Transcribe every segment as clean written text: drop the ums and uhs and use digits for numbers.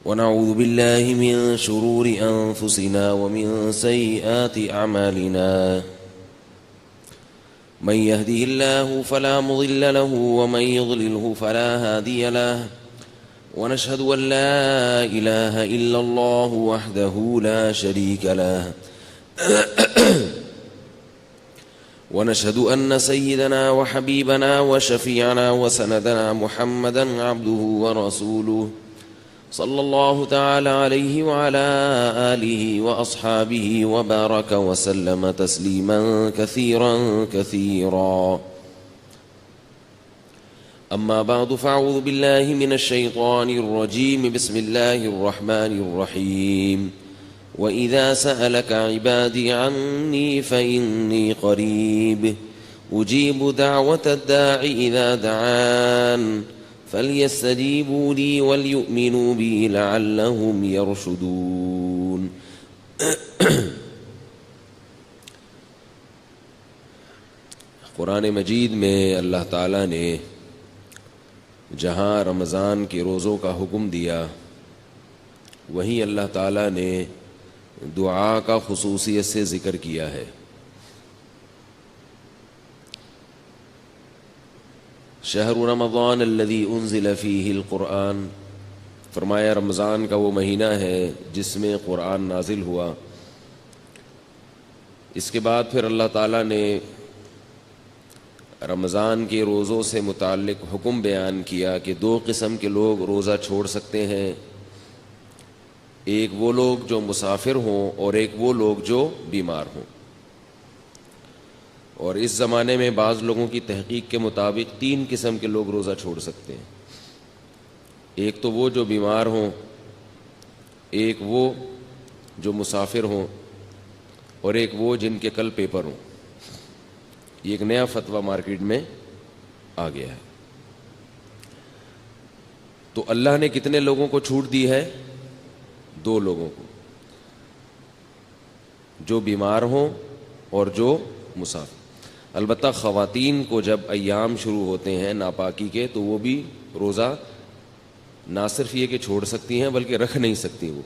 ونعوذ بالله من شرور أنفسنا ومن سيئات أعمالنا من يهده الله فلا مضل له ومن يضلله فلا هادي له ونشهد أن لا إله إلا الله وحده لا شريك له ونشهد أن سيدنا وحبيبنا وشفيعنا وسندنا محمدا عبده ورسوله صلى الله تعالى عليه وعلى آله وأصحابه وبارك وسلم تسليما كثيرا كثيرا. أما بعد فأعوذ بالله من الشيطان الرجيم. بسم الله الرحمن الرحيم. وإذا سألك عبادي عني فإني قريب أجيب دعوة الداع إذا دعان فليستجيبوا لي وليؤمنوا بي لعلهم يرشدون. قرآن مجید میں اللہ تعالیٰ نے جہاں رمضان کے روزوں کا حکم دیا وہیں اللہ تعالیٰ نے دعا کا خصوصیت سے ذکر کیا ہے. شہر رمضان الذی انزل فیہ القرآن، فرمایا رمضان کا وہ مہینہ ہے جس میں قرآن نازل ہوا. اس کے بعد پھر اللہ تعالیٰ نے رمضان کے روزوں سے متعلق حکم بیان کیا کہ دو قسم کے لوگ روزہ چھوڑ سکتے ہیں، ایک وہ لوگ جو مسافر ہوں اور ایک وہ لوگ جو بیمار ہوں. اور اس زمانے میں بعض لوگوں کی تحقیق کے مطابق تین قسم کے لوگ روزہ چھوڑ سکتے ہیں. ایک تو وہ جو بیمار ہوں، ایک وہ جو مسافر ہوں، اور ایک وہ جن کے کل پیپر ہوں. یہ ایک نیا فتویٰ مارکیٹ میں آ گیا ہے. تو اللہ نے کتنے لوگوں کو چھوٹ دی ہے؟ دو لوگوں کو، جو بیمار ہوں اور جو مسافر. البتہ خواتین کو جب ایام شروع ہوتے ہیں ناپاکی کے تو وہ بھی روزہ نہ صرف یہ کہ چھوڑ سکتی ہیں بلکہ رکھ نہیں سکتی، وہ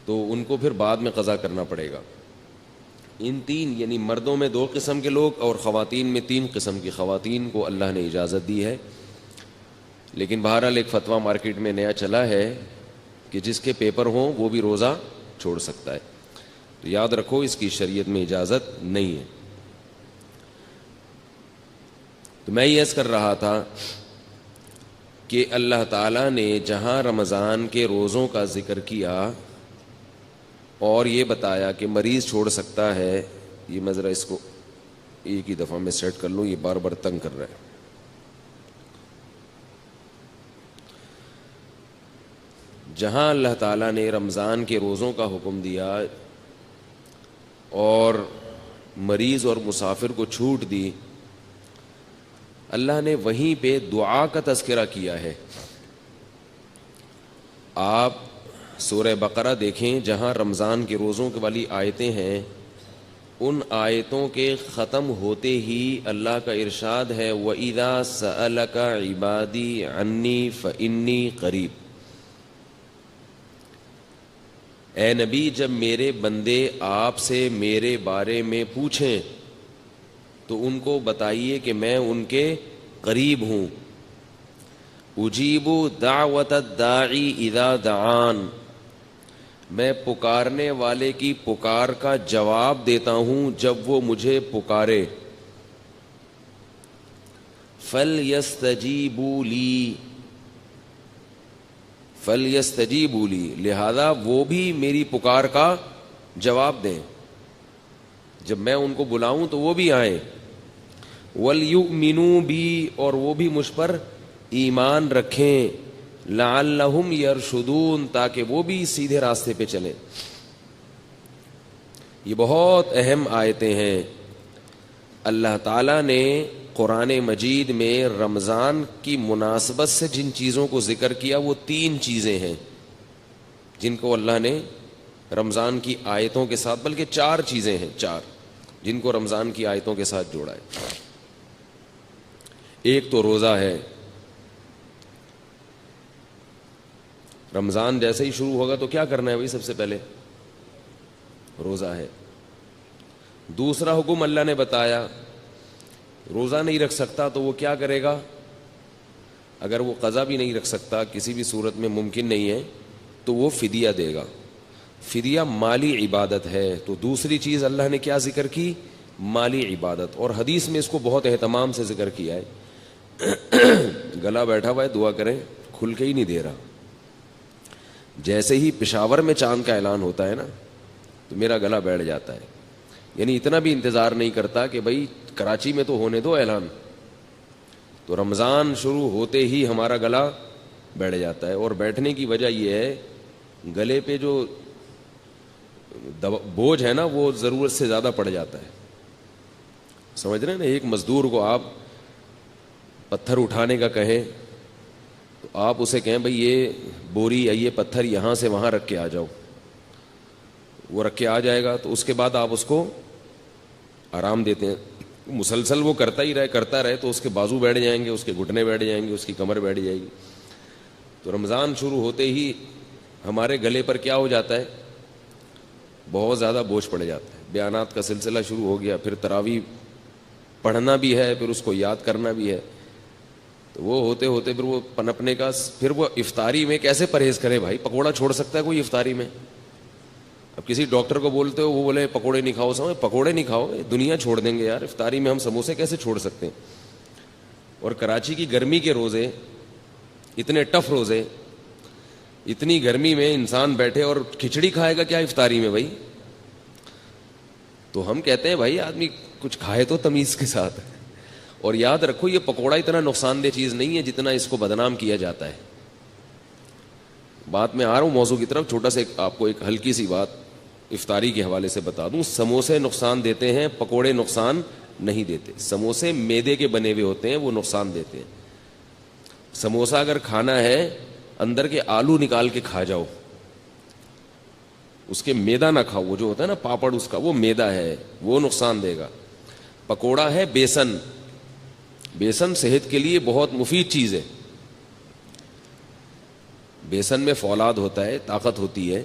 تو ان کو پھر بعد میں قضا کرنا پڑے گا. ان تین یعنی مردوں میں دو قسم کے لوگ اور خواتین میں تین قسم کی خواتین کو اللہ نے اجازت دی ہے. لیکن بہرحال ایک فتویٰ مارکیٹ میں نیا چلا ہے کہ جس کے پیپر ہوں وہ بھی روزہ چھوڑ سکتا ہے. تو یاد رکھو اس کی شریعت میں اجازت نہیں ہے. تو میں یہ عرض کر رہا تھا کہ اللہ تعالیٰ نے جہاں رمضان کے روزوں کا ذکر کیا اور یہ بتایا کہ مریض چھوڑ سکتا ہے، یہ میں ذرا اس کو ایک ہی دفعہ میں سیٹ کر لوں، یہ بار بار تنگ کر رہا ہے. جہاں اللہ تعالیٰ نے رمضان کے روزوں کا حکم دیا اور مریض اور مسافر کو چھوٹ دی، اللہ نے وہیں پہ دعا کا تذکرہ کیا ہے. آپ سورہ بقرہ دیکھیں، جہاں رمضان کے روزوں کے والی آیتیں ہیں، ان آیتوں کے ختم ہوتے ہی اللہ کا ارشاد ہے وَإِذَا سَأَلَكَ عِبَادِي عَنِّي فَإِنِّي قَرِيب. اے نبی، جب میرے بندے آپ سے میرے بارے میں پوچھیں تو ان کو بتائیے کہ میں ان کے قریب ہوں. اجیب دعوت الداعی اذا دعان، میں پکارنے والے کی پکار کا جواب دیتا ہوں جب وہ مجھے پکارے. فَلْيَسْتَجِيبُوا لِي، فَلْيَسْتَجِيبُوا لِي، لہذا وہ بھی میری پکار کا جواب دیں. جب میں ان کو بلاؤں تو وہ بھی آئیں. وَلْيُؤْمِنُوا بِي، اور وہ بھی مجھ پر ایمان رکھیں. لَعَلَّهُمْ يَرْشُدُونَ، تاکہ وہ بھی سیدھے راستے پہ چلیں. یہ بہت اہم آیتیں ہیں. اللہ تعالیٰ نے قرآن مجید میں رمضان کی مناسبت سے جن چیزوں کو ذکر کیا وہ تین چیزیں ہیں جن کو اللہ نے رمضان کی آیتوں کے ساتھ، بلکہ چار چیزیں ہیں، چار جن کو رمضان کی آیتوں کے ساتھ جوڑا ہے. ایک تو روزہ ہے، رمضان جیسے ہی شروع ہوگا تو کیا کرنا ہے بھائی؟ سب سے پہلے روزہ ہے. دوسرا حکم اللہ نے بتایا، روزہ نہیں رکھ سکتا تو وہ کیا کرے گا؟ اگر وہ قضا بھی نہیں رکھ سکتا، کسی بھی صورت میں ممکن نہیں ہے، تو وہ فدیہ دے گا. فدیہ مالی عبادت ہے. تو دوسری چیز اللہ نے کیا ذکر کی؟ مالی عبادت. اور حدیث میں اس کو بہت اہتمام سے ذکر کیا ہے. گلا بیٹھا ہوا ہے، دعا کریں، کھل کے ہی نہیں دے رہا. جیسے ہی پشاور میں چاند کا اعلان ہوتا ہے نا تو میرا گلا بیٹھ جاتا ہے. یعنی اتنا بھی انتظار نہیں کرتا کہ بھائی کراچی میں تو ہونے دو اعلان. تو رمضان شروع ہوتے ہی ہمارا گلا بیٹھ جاتا ہے. اور بیٹھنے کی وجہ یہ ہے، گلے پہ جو بوجھ ہے نا وہ ضرورت سے زیادہ پڑ جاتا ہے. سمجھ رہے ہیں نا؟ ایک مزدور کو آپ پتھر اٹھانے کا کہیں تو آپ اسے کہیں بھئی یہ بوری یا یہ پتھر یہاں سے وہاں رکھ کے آ جاؤ، وہ رکھ کے آ جائے گا. تو اس کے بعد آپ اس کو آرام دیتے ہیں. مسلسل وہ کرتا رہے تو اس کے بازو بیٹھ جائیں گے، اس کے گھٹنے بیٹھ جائیں گے، اس کی کمر بیٹھ جائے گی. تو رمضان شروع ہوتے ہی ہمارے گلے پر کیا ہو جاتا ہے؟ بہت زیادہ بوجھ پڑ جاتا ہے. بیانات کا سلسلہ شروع ہو گیا، پھر تراویح پڑھنا بھی ہے، پھر اس کو یاد کرنا بھی ہے. تو وہ ہوتے ہوتے پھر وہ پنپنے کا، پھر وہ افطاری میں کیسے پرہیز کرے بھائی؟ پکوڑا چھوڑ سکتا ہے کوئی افطاری میں؟ اب کسی ڈاکٹر کو بولتے ہو، وہ بولے پکوڑے نہیں کھاؤ. سمجھ، پکوڑے نہیں کھاؤ، دنیا چھوڑ دیں گے یار. افطاری میں ہم سموسے کیسے چھوڑ سکتے ہیں؟ اور کراچی کی گرمی کے روزے، اتنے ٹف روزے، اتنی گرمی میں انسان بیٹھے اور کھچڑی کھائے گا کیا افطاری میں بھائی؟ تو ہم کہتے ہیں بھائی آدمی کچھ کھائے تو تمیز کے ساتھ. اور یاد رکھو یہ پکوڑا اتنا نقصان دہ چیز نہیں ہے جتنا اس کو بدنام کیا جاتا ہے. بات میں آ رہا ہوں موضوع کی طرف. چھوٹا سا آپ کو ایک ہلکی سی بات افطاری کے حوالے سے بتا دوں. سموسے نقصان دیتے ہیں، پکوڑے نقصان نہیں دیتے. سموسے میدے کے بنے ہوئے ہوتے ہیں، وہ نقصان دیتے ہیں. سموسا اگر کھانا ہے اندر کے آلو نکال کے کھا جاؤ، اس کے میدا نہ کھاؤ. وہ جو ہوتا ہے نا پاپڑ، اس کا وہ میدا ہے، وہ نقصان دے گا. پکوڑا ہے بیسن. بیسن صحت کے لیے بہت مفید چیز ہے. بیسن میں فولاد ہوتا ہے، طاقت ہوتی ہے.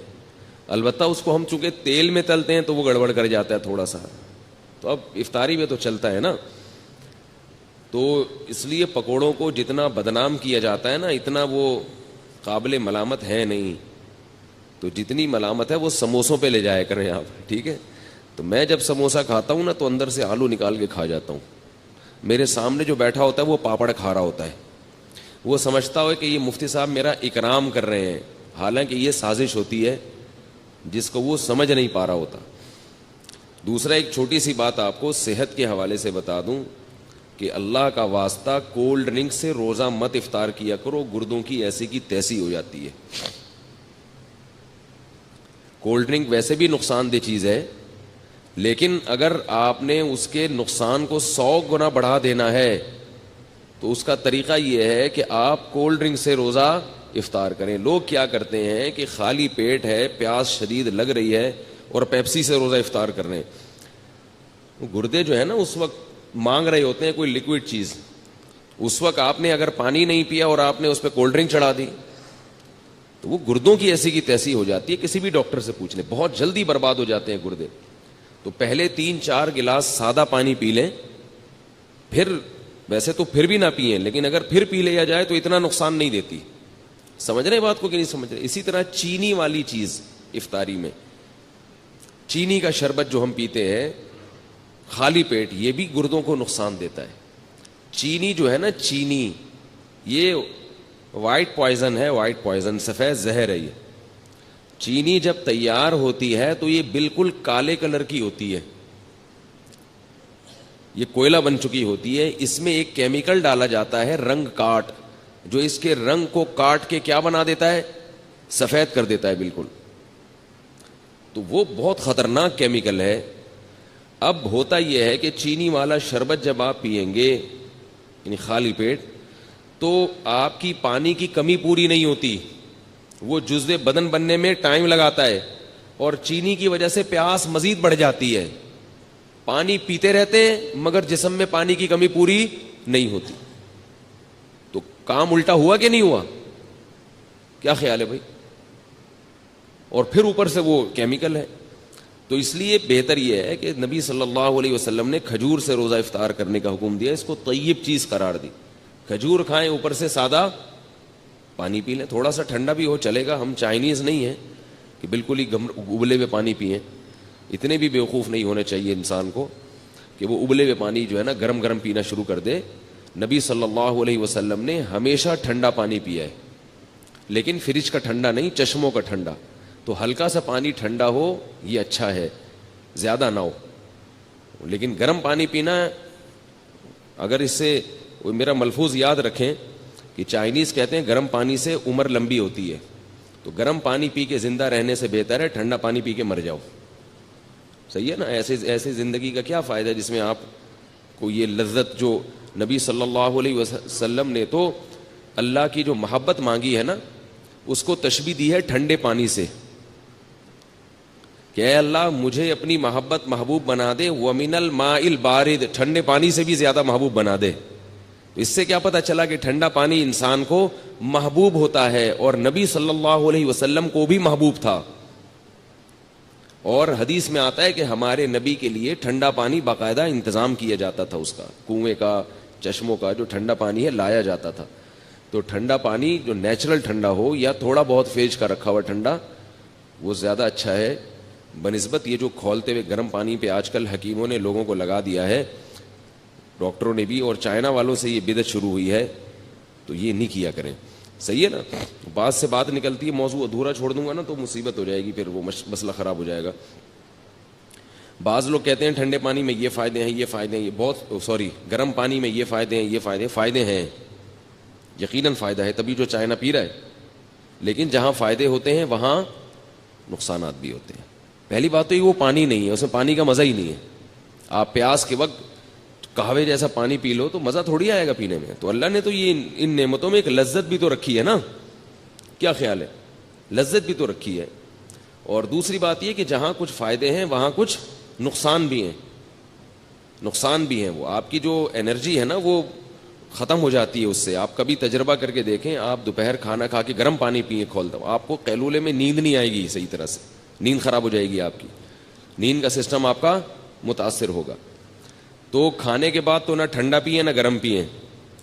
البتہ اس کو ہم چونکہ تیل میں تلتے ہیں تو وہ گڑبڑ کر جاتا ہے تھوڑا سا. تو اب افطاری میں تو چلتا ہے نا. تو اس لیے پکوڑوں کو جتنا بدنام کیا جاتا ہے نا، اتنا وہ قابل ملامت ہے نہیں. تو جتنی ملامت ہے وہ سموسوں پہ لے جایا کریں آپ، ٹھیک ہے؟ تو میں جب سموسا کھاتا ہوں نا تو اندر سے آلو نکال کے کھا جاتا ہوں. میرے سامنے جو بیٹھا ہوتا ہے وہ پاپڑ کھا رہا ہوتا ہے. وہ سمجھتا ہو کہ یہ مفتی صاحب میرا اکرام کر رہے ہیں، حالانکہ یہ سازش ہوتی ہے جس کو وہ سمجھ نہیں پا رہا ہوتا. دوسرا ایک چھوٹی سی بات آپ کو صحت کے حوالے سے بتا دوں کہ اللہ کا واسطہ کولڈ ڈرنک سے روزہ مت افطار کیا کرو، گردوں کی ایسی کی تیسی ہو جاتی ہے. کولڈ ڈرنک ویسے بھی نقصان دہ چیز ہے، لیکن اگر آپ نے اس کے نقصان کو 100 گنا بڑھا دینا ہے تو اس کا طریقہ یہ ہے کہ آپ کولڈ ڈرنک سے روزہ افطار کریں. لوگ کیا کرتے ہیں کہ خالی پیٹ ہے، پیاس شدید لگ رہی ہے اور پیپسی سے روزہ افطار کر رہے ہیں. گردے جو ہے نا اس وقت مانگ رہے ہوتے ہیں کوئی لیکوڈ چیز. اس وقت آپ نے اگر پانی نہیں پیا اور آپ نے اس پہ کولڈ ڈرنک چڑھا دی تو وہ گردوں کی ایسی کی تیسی ہو جاتی ہے. کسی بھی ڈاکٹر سے پوچھ لیں، بہت جلدی برباد ہو جاتے ہیں گردے. تو پہلے 3-4 گلاس سادہ پانی پی لیں، پھر ویسے تو پھر بھی نہ پئیں، لیکن اگر پھر پی لیا جائے تو اتنا نقصان نہیں دیتی. سمجھ رہے بات کو کہ نہیں سمجھ رہے؟ اسی طرح چینی والی چیز افطاری میں، چینی کا شربت جو ہم پیتے ہیں خالی پیٹ، یہ بھی گردوں کو نقصان دیتا ہے. چینی جو ہے نا، چینی یہ وائٹ پوائزن ہے. وائٹ پوائزن، سفید زہر ہے. یہ چینی جب تیار ہوتی ہے تو یہ بالکل کالے کلر کی ہوتی ہے، یہ کوئلہ بن چکی ہوتی ہے. اس میں ایک کیمیکل ڈالا جاتا ہے رنگ کاٹ، جو اس کے رنگ کو کاٹ کے کیا بنا دیتا ہے؟ سفید کر دیتا ہے بالکل. تو وہ بہت خطرناک کیمیکل ہے. اب ہوتا یہ ہے کہ چینی والا شربت جب آپ پیئیں گے یعنی خالی پیٹ، تو آپ کی پانی کی کمی پوری نہیں ہوتی. وہ جزو بدن بننے میں ٹائم لگاتا ہے اور چینی کی وجہ سے پیاس مزید بڑھ جاتی ہے. پانی پیتے رہتے ہیں مگر جسم میں پانی کی کمی پوری نہیں ہوتی. تو کام الٹا ہوا کہ نہیں ہوا؟ کیا خیال ہے بھائی؟ اور پھر اوپر سے وہ کیمیکل ہے. تو اس لیے بہتر یہ ہے کہ نبی صلی اللہ علیہ وسلم نے کھجور سے روزہ افطار کرنے کا حکم دیا, اس کو طیب چیز قرار دی. کھجور کھائیں, اوپر سے سادہ پانی پی لیں, تھوڑا سا ٹھنڈا بھی ہو چلے گا. ہم چائنیز نہیں ہیں کہ بالکل ہی ابلے ہوئے پانی پئیں. اتنے بھی بیوقوف نہیں ہونے چاہیے انسان کو کہ وہ ابلے ہوئے پانی جو ہے نا گرم گرم پینا شروع کر دے. نبی صلی اللہ علیہ وسلم نے ہمیشہ ٹھنڈا پانی پیا ہے, لیکن فریج کا ٹھنڈا نہیں, چشموں کا ٹھنڈا. تو ہلکا سا پانی ٹھنڈا ہو یہ اچھا ہے, زیادہ نہ ہو, لیکن گرم پانی پینا. اگر اس سے میرا ملفوظ یاد رکھیں کہ چائنیز کہتے ہیں گرم پانی سے عمر لمبی ہوتی ہے, تو گرم پانی پی کے زندہ رہنے سے بہتر ہے ٹھنڈا پانی پی کے مر جاؤ. صحیح ہے نا؟ ایسے زندگی کا کیا فائدہ ہے جس میں آپ کو یہ لذت, جو نبی صلی اللہ علیہ وسلم نے تو اللہ کی جو محبت مانگی ہے نا اس کو تشبیہ دی ہے ٹھنڈے پانی سے کہ اے اللہ مجھے اپنی محبت محبوب بنا دے, وَمِنَ الْمَاءِ الْبَارِدِ, ٹھنڈے پانی سے بھی زیادہ محبوب بنا دے. اس سے کیا پتہ چلا کہ ٹھنڈا پانی انسان کو محبوب ہوتا ہے, اور نبی صلی اللہ علیہ وسلم کو بھی محبوب تھا. اور حدیث میں آتا ہے کہ ہمارے نبی کے لیے ٹھنڈا پانی باقاعدہ انتظام کیا جاتا تھا, اس کا کنویں کا, چشموں کا جو ٹھنڈا پانی ہے لایا جاتا تھا. تو ٹھنڈا پانی جو نیچرل ٹھنڈا ہو یا تھوڑا بہت فریج کا رکھا ہوا ٹھنڈا, وہ زیادہ اچھا ہے بنسبت یہ جو کھولتے ہوئے گرم پانی پہ آج کل حکیموں نے لوگوں کو لگا دیا ہے, ڈاکٹروں نے بھی, اور چائنا والوں سے یہ بدعت شروع ہوئی ہے. تو یہ نہیں کیا کریں. صحیح ہے نا؟ بات سے بات نکلتی ہے, موضوع ادھورا چھوڑ دوں گا نا تو مصیبت ہو جائے گی, پھر وہ مسئلہ خراب ہو جائے گا. بعض لوگ کہتے ہیں ٹھنڈے پانی میں یہ فائدے ہیں, یہ فائدے ہیں, یہ بہت گرم پانی میں یہ فائدے ہیں, یہ فائدے ہیں. یقیناً فائدہ ہے, تبھی جو چائنا پی رہا ہے. لیکن جہاں فائدے ہوتے ہیں وہاں نقصانات بھی ہوتے ہیں. پہلی بات تو یہ وہ پانی نہیں ہے, اس میں پانی کا مزہ ہی نہیں ہے. آپ پیاس کے وقت قہوے جیسا پانی پی لو تو مزہ تھوڑی آئے گا پینے میں. تو اللہ نے تو یہ ان نعمتوں میں ایک لذت بھی تو رکھی ہے نا, کیا خیال ہے؟ لذت بھی تو رکھی ہے. اور دوسری بات یہ کہ جہاں کچھ فائدے ہیں وہاں کچھ نقصان بھی ہیں. نقصان بھی ہیں. وہ آپ کی جو انرجی ہے نا وہ ختم ہو جاتی ہے اس سے. آپ کبھی تجربہ کر کے دیکھیں, آپ دوپہر کھانا کھا کے گرم پانی پئیں کھولتا ہوں, آپ کو قیلولے میں نیند نہیں آئے گی صحیح طرح سے, نیند خراب ہو جائے گی آپ کی, نیند کا سسٹم آپ کا متاثر ہوگا. تو کھانے کے بعد تو نہ ٹھنڈا پئیں نہ گرم پئیں,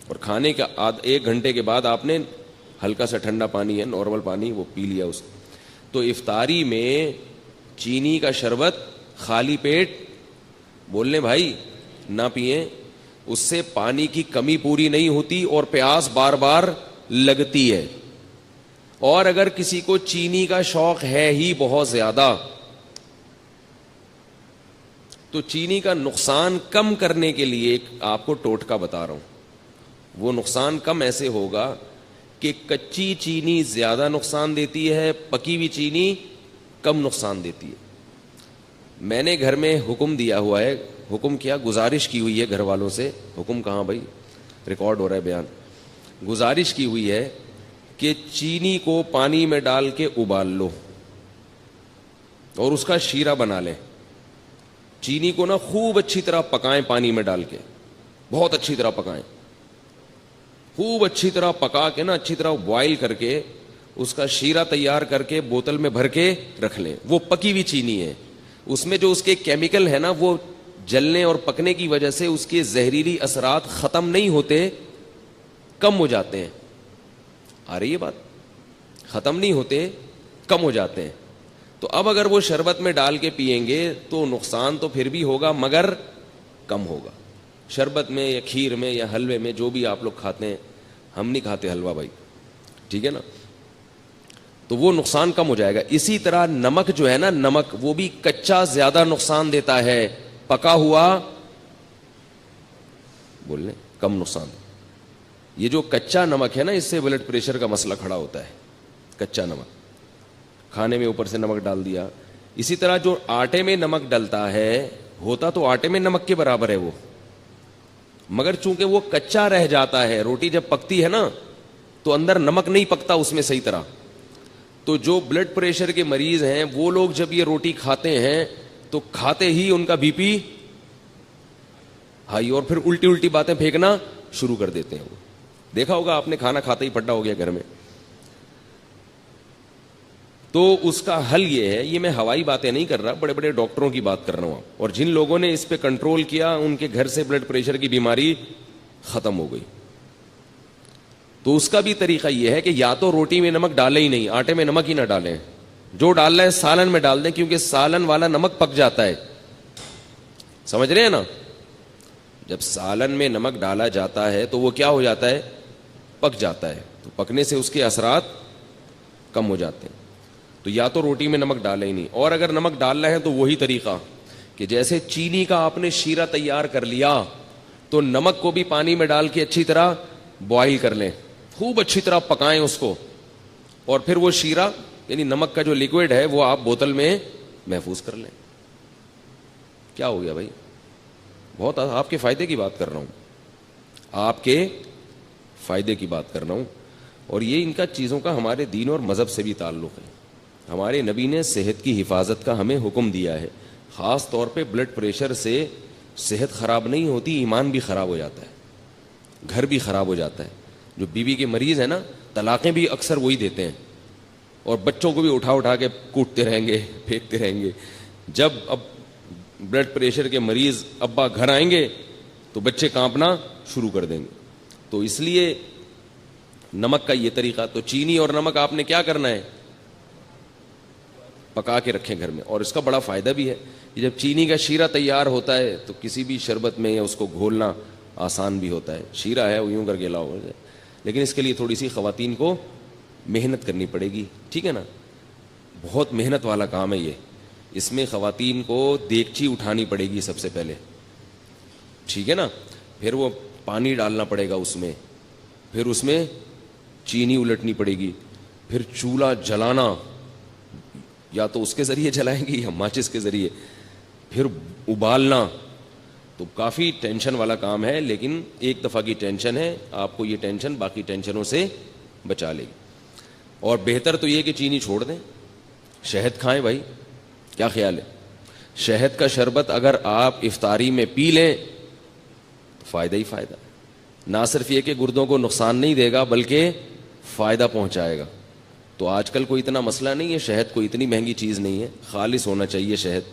اور کھانے کا 1 گھنٹے کے بعد آپ نے ہلکا سا ٹھنڈا پانی ہے, نارمل پانی, وہ پی لیا اس. تو افطاری میں چینی کا شربت خالی پیٹ بولنے بھائی نہ پئیں, اس سے پانی کی کمی پوری نہیں ہوتی اور پیاس بار بار لگتی ہے. اور اگر کسی کو چینی کا شوق ہے ہی بہت زیادہ تو چینی کا نقصان کم کرنے کے لیے ایک آپ کو ٹوٹکا بتا رہا ہوں. وہ نقصان کم ایسے ہوگا کہ کچی چینی زیادہ نقصان دیتی ہے, پکی ہوئی چینی کم نقصان دیتی ہے. میں نے گھر میں حکم دیا ہوا ہے, حکم کیا, گزارش کی ہوئی ہے گھر والوں سے, حکم کہاں بھائی, ریکارڈ ہو رہا ہے بیان, گزارش کی ہوئی ہے کہ چینی کو پانی میں ڈال کے ابال لو اور اس کا شیرہ بنا لیں. چینی کو نا خوب اچھی طرح پکائیں, پانی میں ڈال کے بہت اچھی طرح پکائیں, خوب اچھی طرح پکا کے نا اچھی طرح بوائل کر کے اس کا شیرہ تیار کر کے بوتل میں بھر کے رکھ لیں. وہ پکی ہوئی چینی ہے, اس میں جو اس کے کیمیکل ہے نا وہ جلنے اور پکنے کی وجہ سے اس کے زہریلی اثرات ختم نہیں ہوتے, کم ہو جاتے ہیں. آ رہی ہے بات؟ ختم نہیں ہوتے, کم ہو جاتے ہیں. تو اب اگر وہ شربت میں ڈال کے پئیں گے تو نقصان تو پھر بھی ہوگا مگر کم ہوگا. شربت میں یا کھیر میں یا حلوے میں جو بھی آپ لوگ کھاتے ہیں, ہم نہیں کھاتے حلوہ بھائی, ٹھیک ہے نا, تو وہ نقصان کم ہو جائے گا. اسی طرح نمک جو ہے نا, نمک وہ بھی کچا زیادہ نقصان دیتا ہے, پکا ہوا بول لیں کم نقصان. یہ جو کچا نمک ہے نا اس سے بلڈ پریشر کا مسئلہ کھڑا ہوتا ہے. کچا نمک کھانے میں اوپر سے نمک ڈال دیا. اسی طرح جو آٹے میں نمک ڈلتا ہے, ہوتا تو آٹے میں نمک کے برابر ہے وہ, مگر چونکہ وہ کچا رہ جاتا ہے, روٹی جب پکتی ہے نا تو اندر نمک نہیں پکتا اس میں صحیح طرح. تو جو بلڈ پریشر کے مریض ہیں وہ لوگ جب یہ روٹی کھاتے ہیں تو کھاتے ہی ان کا بی پی ہائی, اور پھر الٹی الٹی باتیں پھینکنا شروع کر دیتے ہیں. وہ دیکھا ہوگا آپ نے, کھانا کھاتے ہی پٹا ہو گیا گھر میں. تو اس کا حل یہ ہے, یہ میں ہوائی باتیں نہیں کر رہا, بڑے بڑے ڈاکٹروں کی بات کر رہا ہوں, اور جن لوگوں نے اس پہ کنٹرول کیا ان کے گھر سے بلڈ پریشر کی بیماری ختم ہو گئی. تو اس کا بھی طریقہ یہ ہے کہ یا تو روٹی میں نمک ڈالیں ہی نہیں, آٹے میں نمک ہی نہ ڈالیں, جو ڈالنا ہے سالن میں ڈال دیں, کیونکہ سالن والا نمک پک جاتا ہے. سمجھ رہے ہیں نا, جب سالن میں نمک ڈالا جاتا ہے تو وہ کیا ہو جاتا ہے, پک جاتا ہے, تو پکنے سے اس کے اثرات کم ہو جاتے ہیں. تو یا تو روٹی میں نمک ڈالیں ہی نہیں, اور اگر نمک ڈالنا ہے تو وہی طریقہ کہ جیسے چینی کا آپ نے شیرہ تیار کر لیا تو نمک کو بھی پانی میں ڈال کے اچھی طرح بوائل کر لیں, خوب اچھی طرح پکائیں اس کو, اور پھر وہ شیرہ یعنی نمک کا جو لیکوڈ ہے وہ آپ بوتل میں محفوظ کر لیں. کیا ہو گیا بھائی, بہت آپ کے فائدے کی بات کر رہا ہوں, آپ کے فائدے کی بات کر رہا ہوں. اور یہ ان کا چیزوں کا ہمارے دین اور مذہب سے بھی تعلق ہے. ہمارے نبی نے صحت کی حفاظت کا ہمیں حکم دیا ہے, خاص طور پہ بلڈ پریشر سے صحت خراب نہیں ہوتی, ایمان بھی خراب ہو جاتا ہے, گھر بھی خراب ہو جاتا ہے. جو بیوی کے مریض ہیں نا, طلاقیں بھی اکثر وہی دیتے ہیں, اور بچوں کو بھی اٹھا اٹھا کے کوٹتے رہیں گے, پھینکتے رہیں گے. جب اب بلڈ پریشر کے مریض ابا گھر آئیں گے تو بچے کانپنا شروع کر دیں گے. تو اس لیے نمک کا یہ طریقہ, تو چینی اور نمک آپ نے کیا کرنا ہے, پکا کے رکھیں گھر میں. اور اس کا بڑا فائدہ بھی ہے, جب چینی کا شیرہ تیار ہوتا ہے تو کسی بھی شربت میں یا اس کو گھولنا آسان بھی ہوتا ہے. شیرہ ہے وہ یوں کر کے لاؤ, لیکن اس کے لیے تھوڑی سی خواتین کو محنت کرنی پڑے گی, ٹھیک ہے نا, بہت محنت والا کام ہے یہ. اس میں خواتین کو دیگچی اٹھانی پڑے گی سب سے پہلے, ٹھیک ہے نا, پھر وہ پانی ڈالنا پڑے گا اس میں, پھر اس میں چینی الٹنی پڑے گی, پھر چولہا جلانا, یا تو اس کے ذریعے جلائیں گی یا ماچس کے ذریعے, پھر ابالنا. تو کافی ٹینشن والا کام ہے, لیکن ایک دفعہ کی ٹینشن ہے, آپ کو یہ ٹینشن باقی ٹینشنوں سے بچا لے گی. اور بہتر تو یہ کہ چینی چھوڑ دیں, شہد کھائیں بھائی, کیا خیال ہے؟ شہد کا شربت اگر آپ افطاری میں پی لیں تو فائدہ ہی فائدہ. نہ صرف یہ کہ گردوں کو نقصان نہیں دے گا بلکہ فائدہ پہنچائے گا. تو آج کل کوئی اتنا مسئلہ نہیں ہے, شہد کوئی اتنی مہنگی چیز نہیں ہے, خالص ہونا چاہیے شہد.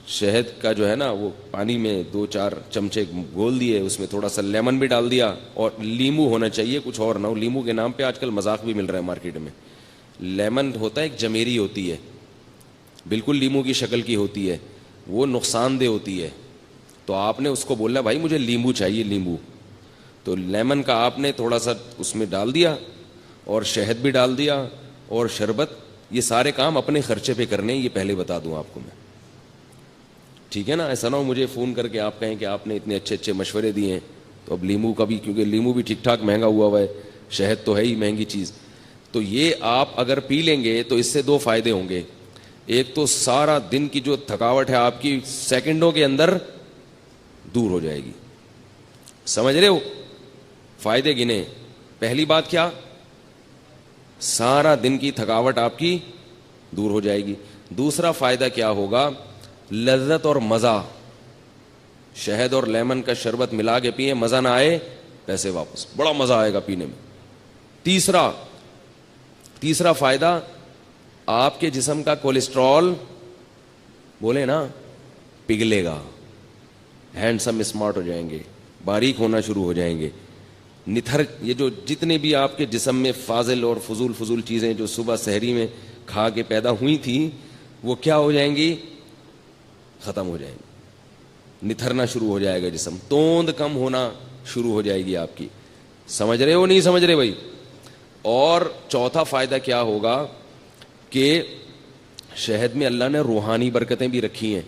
شہد کا جو ہے نا وہ پانی میں 2-4 چمچے گھول دیے, اس میں تھوڑا سا لیمن بھی ڈال دیا, اور لیمو ہونا چاہیے, کچھ اور نہ ہو. لیمو کے نام پہ آج کل مذاق بھی مل رہا ہے مارکیٹ میں. لیمن ہوتا ہے ایک جمیری ہوتی ہے, بالکل لیمو کی شکل کی ہوتی ہے, وہ نقصان دہ ہوتی ہے. تو آپ نے اس کو بولنا بھائی مجھے لیمو چاہیے, لیمو. تو لیمن کا آپ نے تھوڑا سا اس میں ڈال دیا, اور شہد بھی ڈال دیا, اور شربت. یہ سارے کام اپنے خرچے پہ کرنے, یہ پہلے بتا دوں آپ کو میں, ٹھیک ہے نا. ایسا نہ ہو مجھے فون کر کے آپ کہیں کہ آپ نے اتنے اچھے اچھے مشورے دیے ہیں. تو اب لیمو کا بھی, کیونکہ لیمو بھی ٹھیک ٹھاک مہنگا ہوا ہے, شہد تو ہے ہی مہنگی چیز. تو یہ آپ اگر پی لیں گے تو اس سے 2 فائدے ہوں گے. ایک تو سارا دن کی جو تھکاوٹ ہے آپ کی سیکنڈوں کے اندر دور ہو جائے گی. سمجھ رہے ہو فائدے گنے؟ پہلی بات کیا, سارا دن کی تھکاوٹ آپ کی دور ہو جائے گی. دوسرا فائدہ کیا ہوگا, لذت اور مزہ. شہد اور لیمن کا شربت ملا کے پیئے, مزہ نہ آئے پیسے واپس, بڑا مزہ آئے گا پینے میں. تیسرا فائدہ, آپ کے جسم کا کولیسٹرول بولے نا پگھلے گا, ہینڈسم اسمارٹ ہو جائیں گے, باریک ہونا شروع ہو جائیں گے. نتھر, یہ جو جتنے بھی آپ کے جسم میں فاضل اور فضول چیزیں جو صبح سحری میں کھا کے پیدا ہوئی تھیں, وہ کیا ہو جائیں گی, ختم ہو جائیں گی. نتھرنا شروع ہو جائے گا جسم, توند کم ہونا شروع ہو جائے گی آپ کی. سمجھ رہے ہو نہیں سمجھ رہے بھائی؟ اور چوتھا فائدہ کیا ہوگا کہ شہد میں اللہ نے روحانی برکتیں بھی رکھی ہیں.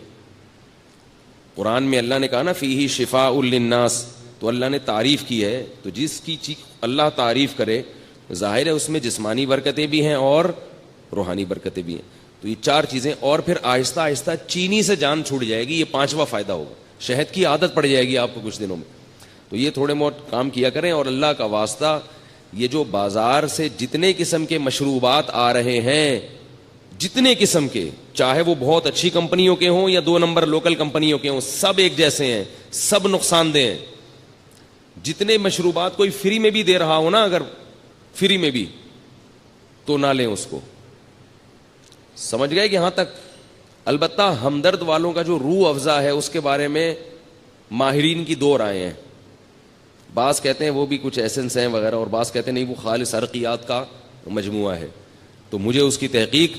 قرآن میں اللہ نے کہا نا فیہ شفاء للناس, تو اللہ نے تعریف کی ہے. تو جس کی چیز اللہ تعریف کرے, ظاہر ہے اس میں جسمانی برکتیں بھی ہیں اور روحانی برکتیں بھی ہیں. تو یہ 4 چیزیں, اور پھر آہستہ آہستہ چینی سے جان چھوٹ جائے گی. یہ 5واں فائدہ ہوگا, شہد کی عادت پڑ جائے گی آپ کو کچھ دنوں میں. تو یہ تھوڑے بہت کام کیا کریں. اور اللہ کا واسطہ, یہ جو بازار سے جتنے قسم کے مشروبات آ رہے ہیں, جتنے قسم کے, چاہے وہ بہت اچھی کمپنیوں کے ہوں یا 2 نمبر لوکل کمپنیوں کے ہوں, سب ایک جیسے ہیں, سب نقصان دہ ہیں. جتنے مشروبات کوئی فری میں بھی دے رہا ہو نا, اگر فری میں بھی, تو نہ لیں اس کو. سمجھ گئے کہ یہاں تک؟ البتہ ہمدرد والوں کا جو روح افزا ہے اس کے بارے میں ماہرین کی دو رائے ہیں. بعض کہتے ہیں وہ بھی کچھ ایسنس ہیں وغیرہ, اور بعض کہتے ہیں نہیں وہ خالص عرقیات کا مجموعہ ہے. تو مجھے اس کی تحقیق,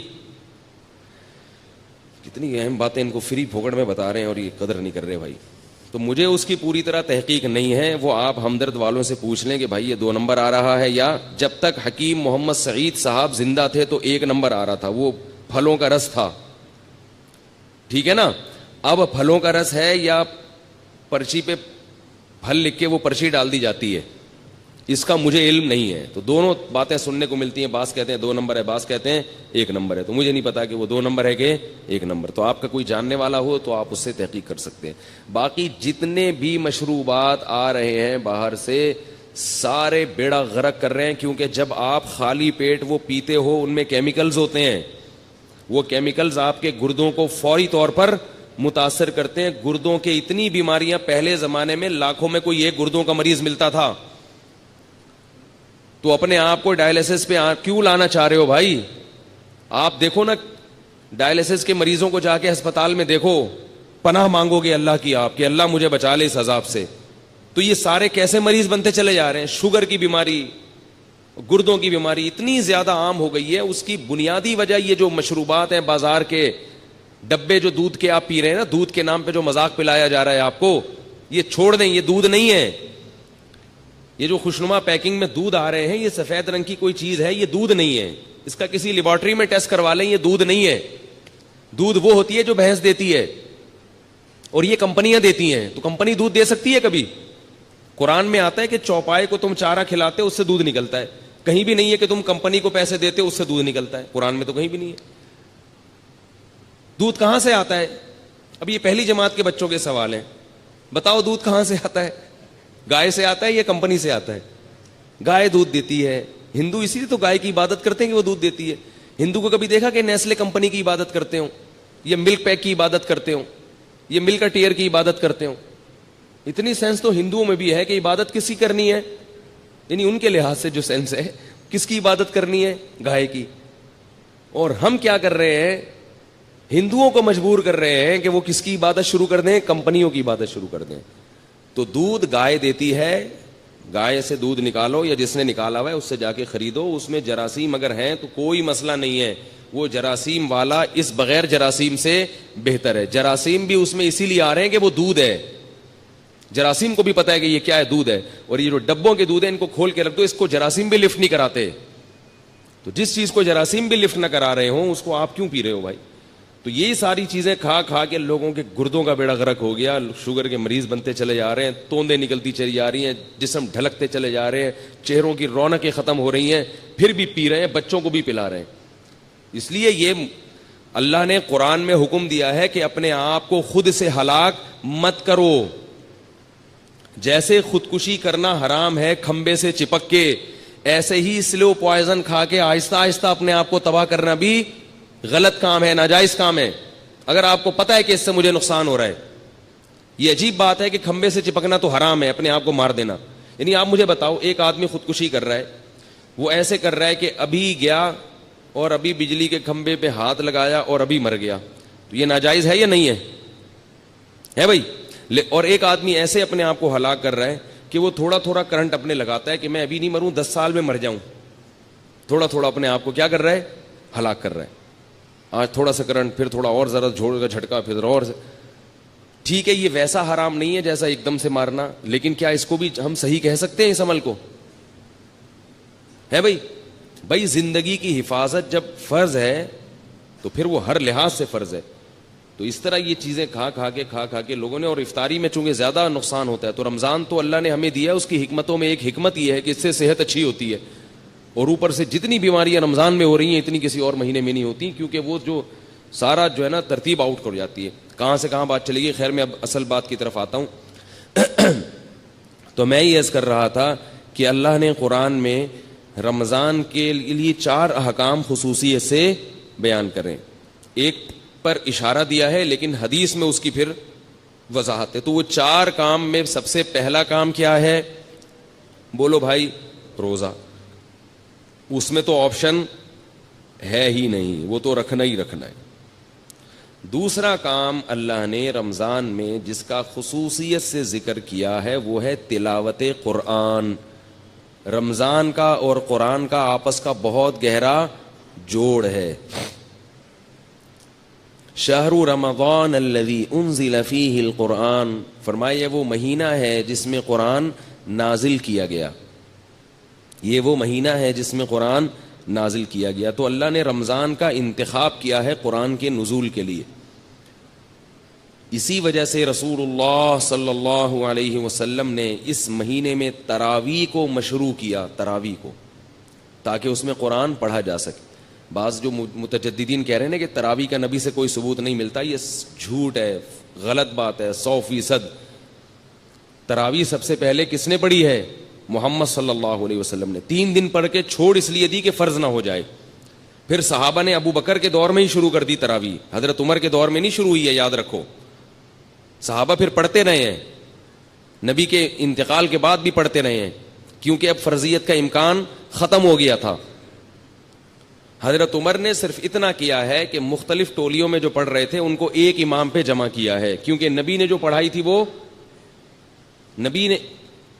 کتنی اہم باتیں ان کو فری پھوکڑ میں بتا رہے ہیں اور یہ قدر نہیں کر رہے بھائی, تو مجھے اس کی پوری طرح تحقیق نہیں ہے. وہ آپ ہمدرد والوں سے پوچھ لیں کہ بھائی یہ 2 نمبر آ رہا ہے, یا جب تک حکیم محمد سعید صاحب زندہ تھے تو 1 نمبر آ رہا تھا, وہ پھلوں کا رس تھا. ٹھیک ہے نا؟ اب پھلوں کا رس ہے یا پرچی پہ پھل لکھ کے وہ پرچی ڈال دی جاتی ہے, اس کا مجھے علم نہیں ہے. تو دونوں باتیں سننے کو ملتی ہیں, بعض کہتے ہیں 2 نمبر ہے, بعض کہتے ہیں 1 نمبر ہے. تو مجھے نہیں پتا کہ وہ 2 نمبر ہے کہ 1 نمبر. تو آپ کا کوئی جاننے والا ہو تو آپ اس سے تحقیق کر سکتے ہیں. باقی جتنے بھی مشروبات آ رہے ہیں باہر سے سارے بیڑا غرق کر رہے ہیں, کیونکہ جب آپ خالی پیٹ وہ پیتے ہو ان میں کیمیکلز ہوتے ہیں. وہ کیمیکلز آپ کے گردوں کو فوری طور پر متاثر کرتے ہیں. گردوں کے اتنی بیماریاں, پہلے زمانے میں لاکھوں میں کوئی ایک گردوں کا مریض ملتا تھا. تو اپنے آپ کو ڈائلسس پہ کیوں لانا چاہ رہے ہو بھائی؟ آپ دیکھو نا ڈائلسس کے مریضوں کو جا کے ہسپتال میں دیکھو, پناہ مانگو گے اللہ کی آپ کہ اللہ مجھے بچا لے اس عذاب سے. تو یہ سارے کیسے مریض بنتے چلے جا رہے ہیں؟ شوگر کی بیماری, گردوں کی بیماری اتنی زیادہ عام ہو گئی ہے. اس کی بنیادی وجہ یہ جو مشروبات ہیں بازار کے ڈبے جو دودھ کے آپ پی رہے ہیں نا, دودھ کے نام پہ جو مذاق پلایا جا رہا ہے آپ کو, یہ چھوڑ دیں, یہ دودھ نہیں ہے. یہ جو خوشنما پیکنگ میں دودھ آ رہے ہیں یہ سفید رنگ کی کوئی چیز ہے, یہ دودھ نہیں ہے. اس کا کسی لیبارٹری میں ٹیسٹ کروا لیں, یہ دودھ نہیں ہے. دودھ وہ ہوتی ہے جو بھینس دیتی ہے, اور یہ کمپنیاں دیتی ہیں. تو کمپنی دودھ دے سکتی ہے کبھی؟ قرآن میں آتا ہے کہ چوپائے کو تم چارہ کھلاتے اس سے دودھ نکلتا ہے. کہیں بھی نہیں ہے کہ تم کمپنی کو پیسے دیتے اس سے دودھ نکلتا ہے. قرآن میں تو کہیں بھی نہیں ہے. دودھ کہاں سے آتا ہے؟ اب یہ پہلی جماعت کے بچوں کے سوال ہیں. بتاؤ دودھ کہاں سے آتا ہے؟ گائے سے آتا ہے یا کمپنی سے آتا ہے؟ گائے دودھ دیتی ہے. ہندو اسی لیے تو گائے کی عبادت کرتے ہیں کہ وہ دودھ دیتی ہے. ہندو کو کبھی دیکھا کہ نیسلے کمپنی کی عبادت کرتے ہوں, یا ملک پیک کی عبادت کرتے ہوں, یا ملک ٹیئر کی عبادت کرتے ہوں؟ اتنی سینس تو ہندوؤں میں بھی ہے کہ عبادت کس کی کرنی ہے, یعنی ان کے لحاظ سے جو سینس ہے کس کی عبادت کرنی ہے؟ گائے کی. اور ہم کیا کر رہے ہیں؟ ہندوؤں کو مجبور کر رہے ہیں کہ وہ کس کی عبادت شروع کر دیں؟ کمپنیوں کی عبادت شروع کر دیں. تو دودھ گائے دیتی ہے, گائے سے دودھ نکالو, یا جس نے نکالا ہوا ہے اس سے جا کے خریدو. اس میں جراثیم اگر ہیں تو کوئی مسئلہ نہیں ہے, وہ جراثیم والا اس بغیر جراثیم سے بہتر ہے. جراثیم بھی اس میں اسی لیے آ رہے ہیں کہ وہ دودھ ہے. جراثیم کو بھی پتا ہے کہ یہ کیا ہے, دودھ ہے. اور یہ جو ڈبوں کے دودھ ہے ان کو کھول کے رکھ دو, اس کو جراثیم بھی لفٹ نہیں کراتے. تو جس چیز کو جراثیم بھی لفٹ نہ کرا رہے ہوں اس کو آپ کیوں پی رہے ہو بھائی؟ تو یہی ساری چیزیں کھا کھا کے لوگوں کے گردوں کا بیڑا غرق ہو گیا. شوگر کے مریض بنتے چلے جا رہے ہیں, توندیں نکلتی چلی جا رہی ہیں, جسم ڈھلکتے چلے جا رہے ہیں, چہروں کی رونقیں ختم ہو رہی ہیں, پھر بھی پی رہے ہیں, بچوں کو بھی پلا رہے ہیں. اس لیے یہ اللہ نے قرآن میں حکم دیا ہے کہ اپنے آپ کو خود سے ہلاک مت کرو. جیسے خودکشی کرنا حرام ہے کھمبے سے چپک کے, ایسے ہی سلو پوائزن کھا کے آہستہ آہستہ اپنے آپ کو تباہ کرنا بھی غلط کام ہے, ناجائز کام ہے. اگر آپ کو پتا ہے کہ اس سے مجھے نقصان ہو رہا ہے. یہ عجیب بات ہے کہ کھمبے سے چپکنا تو حرام ہے, اپنے آپ کو مار دینا. یعنی آپ مجھے بتاؤ, ایک آدمی خودکشی کر رہا ہے, وہ ایسے کر رہا ہے کہ ابھی گیا اور ابھی بجلی کے کھمبے پہ ہاتھ لگایا اور ابھی مر گیا. تو یہ ناجائز ہے یا نہیں ہے بھائی؟ اور ایک آدمی ایسے اپنے آپ کو ہلاک کر رہا ہے کہ وہ تھوڑا تھوڑا کرنٹ اپنے لگاتا ہے کہ میں ابھی نہیں مروں, 10 سال میں مر جاؤں. تھوڑا تھوڑا اپنے آپ کو کیا کر رہا ہے؟ ہلاک کر رہا ہے. آج تھوڑا سا کرنٹ, پھر تھوڑا اور ذرا جھوڑ کا جھٹکا, پھر اور. ٹھیک ہے یہ ویسا حرام نہیں ہے جیسا ایک دم سے مارنا, لیکن کیا اس کو بھی ہم صحیح کہہ سکتے ہیں اس عمل کو؟ ہے بھائی زندگی کی حفاظت جب فرض ہے تو پھر وہ ہر لحاظ سے فرض ہے. تو اس طرح یہ چیزیں کھا کھا کے لوگوں نے, اور افطاری میں چونکہ زیادہ نقصان ہوتا ہے, تو رمضان تو اللہ نے ہمیں دیا, اس کی حکمتوں میں ایک حکمت یہ ہے کہ اس سے صحت اچھی ہوتی ہے. اور اوپر سے جتنی بیماریاں رمضان میں ہو رہی ہیں اتنی کسی اور مہینے میں نہیں ہوتی, کیونکہ وہ جو سارا جو ہے نا ترتیب آؤٹ کر جاتی ہے. کہاں سے کہاں بات چلے گی. خیر میں اب اصل بات کی طرف آتا ہوں. تو میں یہ عرض کر رہا تھا کہ اللہ نے قرآن میں رمضان کے لیے 4 احکام خصوصیت سے بیان کریں. ایک پر اشارہ دیا ہے لیکن حدیث میں اس کی پھر وضاحت ہے. تو وہ 4 کام میں سب سے پہلا کام کیا ہے؟ بولو بھائی, روزہ. اس میں تو آپشن ہے ہی نہیں، وہ تو رکھنا ہی رکھنا ہے۔ دوسرا کام اللہ نے رمضان میں جس کا خصوصیت سے ذکر کیا ہے وہ ہے تلاوت قرآن۔ رمضان کا اور قرآن کا آپس کا بہت گہرا جوڑ ہے۔ شہر رمضان الذی انزل فیہ القرآن، فرمایا وہ مہینہ ہے جس میں قرآن نازل کیا گیا، یہ وہ مہینہ ہے جس میں قرآن نازل کیا گیا۔ تو اللہ نے رمضان کا انتخاب کیا ہے قرآن کے نزول کے لیے۔ اسی وجہ سے رسول اللہ صلی اللہ علیہ وسلم نے اس مہینے میں تراویح کو مشروع کیا، تراویح کو، تاکہ اس میں قرآن پڑھا جا سکے۔ بعض جو متجددین کہہ رہے ہیں نا کہ تراویح کا نبی سے کوئی ثبوت نہیں ملتا، یہ جھوٹ ہے، غلط بات ہے 100%۔ تراویح سب سے پہلے کس نے پڑھی ہے؟ محمد صلی اللہ علیہ وسلم نے۔ 3 دن پڑھ کے چھوڑ اس لیے دی کہ فرض نہ ہو جائے۔ پھر صحابہ نے ابو بکر کے دور میں ہی شروع کر دی تراویح، حضرت عمر کے دور میں نہیں شروع ہوئی ہے، یاد رکھو۔ صحابہ پھر پڑھتے رہے ہیں، نبی کے انتقال کے بعد بھی پڑھتے رہے ہیں، کیونکہ اب فرضیت کا امکان ختم ہو گیا تھا۔ حضرت عمر نے صرف اتنا کیا ہے کہ مختلف ٹولیوں میں جو پڑھ رہے تھے ان کو ایک امام پہ جمع کیا ہے، کیونکہ نبی نے جو پڑھائی تھی وہ نبی نے،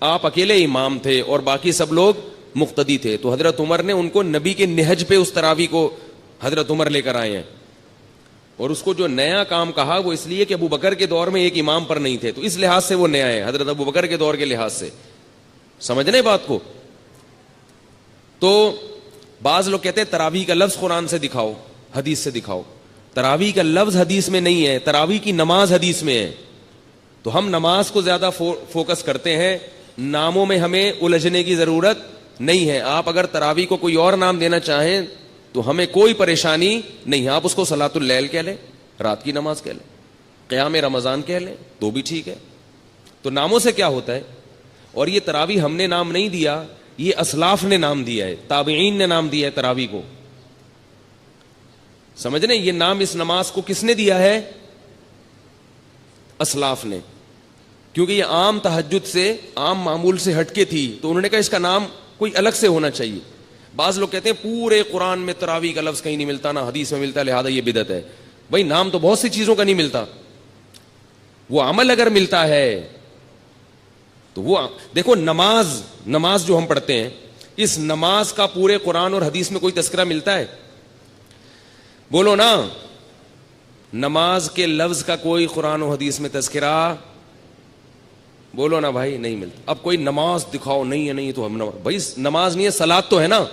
آپ اکیلے امام تھے اور باقی سب لوگ مقتدی تھے، تو حضرت عمر نے ان کو نبی کے نہج پہ اس تراویح کو حضرت عمر لے کر آئے ہیں۔ اور اس کو جو نیا کام کہا وہ اس لیے کہ ابو بکر کے دور میں ایک امام پر نہیں تھے، تو اس لحاظ سے وہ نیا ہے، حضرت ابو بکر کے دور کے لحاظ سے۔ سمجھنے بات کو؟ تو بعض لوگ کہتے ہیں تراویح کا لفظ قرآن سے دکھاؤ، حدیث سے دکھاؤ۔ تراویح کا لفظ حدیث میں نہیں ہے، تراویح کی نماز حدیث میں ہے۔ تو ہم نماز کو زیادہ فوکس کرتے ہیں، ناموں میں ہمیں الجھنے کی ضرورت نہیں ہے۔ آپ اگر تراویح کو کوئی اور نام دینا چاہیں تو ہمیں کوئی پریشانی نہیں، آپ اس کو صلاۃ اللیل کہہ لیں، رات کی نماز کہہ لیں، قیام رمضان کہہ لیں تو بھی ٹھیک ہے۔ تو ناموں سے کیا ہوتا ہے؟ اور یہ تراویح ہم نے نام نہیں دیا، یہ اسلاف نے نام دیا ہے، تابعین نے نام دیا ہے تراویح کو۔ سمجھ رہے ہیں؟ یہ نام اس نماز کو کس نے دیا ہے؟ اسلاف نے، کیونکہ یہ عام تہجد سے، عام معمول سے ہٹ کے تھی، تو انہوں نے کہا اس کا نام کوئی الگ سے ہونا چاہیے۔ بعض لوگ کہتے ہیں پورے قرآن میں تراویح کا لفظ کہیں نہیں ملتا، نہ حدیث میں ملتا، لہذا یہ بدعت ہے۔ بھائی نام تو بہت سی چیزوں کا نہیں ملتا، وہ عمل اگر ملتا ہے تو وہ دیکھو، نماز جو ہم پڑھتے ہیں، اس نماز کا پورے قرآن اور حدیث میں کوئی تذکرہ ملتا ہے؟ بولو نا، نماز کے لفظ کا کوئی قرآن و حدیث میں تذکرہ؟ بولو نا بھائی، نہیں ملتا۔ اب کوئی نماز دکھاؤ، نہیں ہے، نہیں تو ہم بھائی نماز نہیں ہے، صلاۃ تو ہے نا۔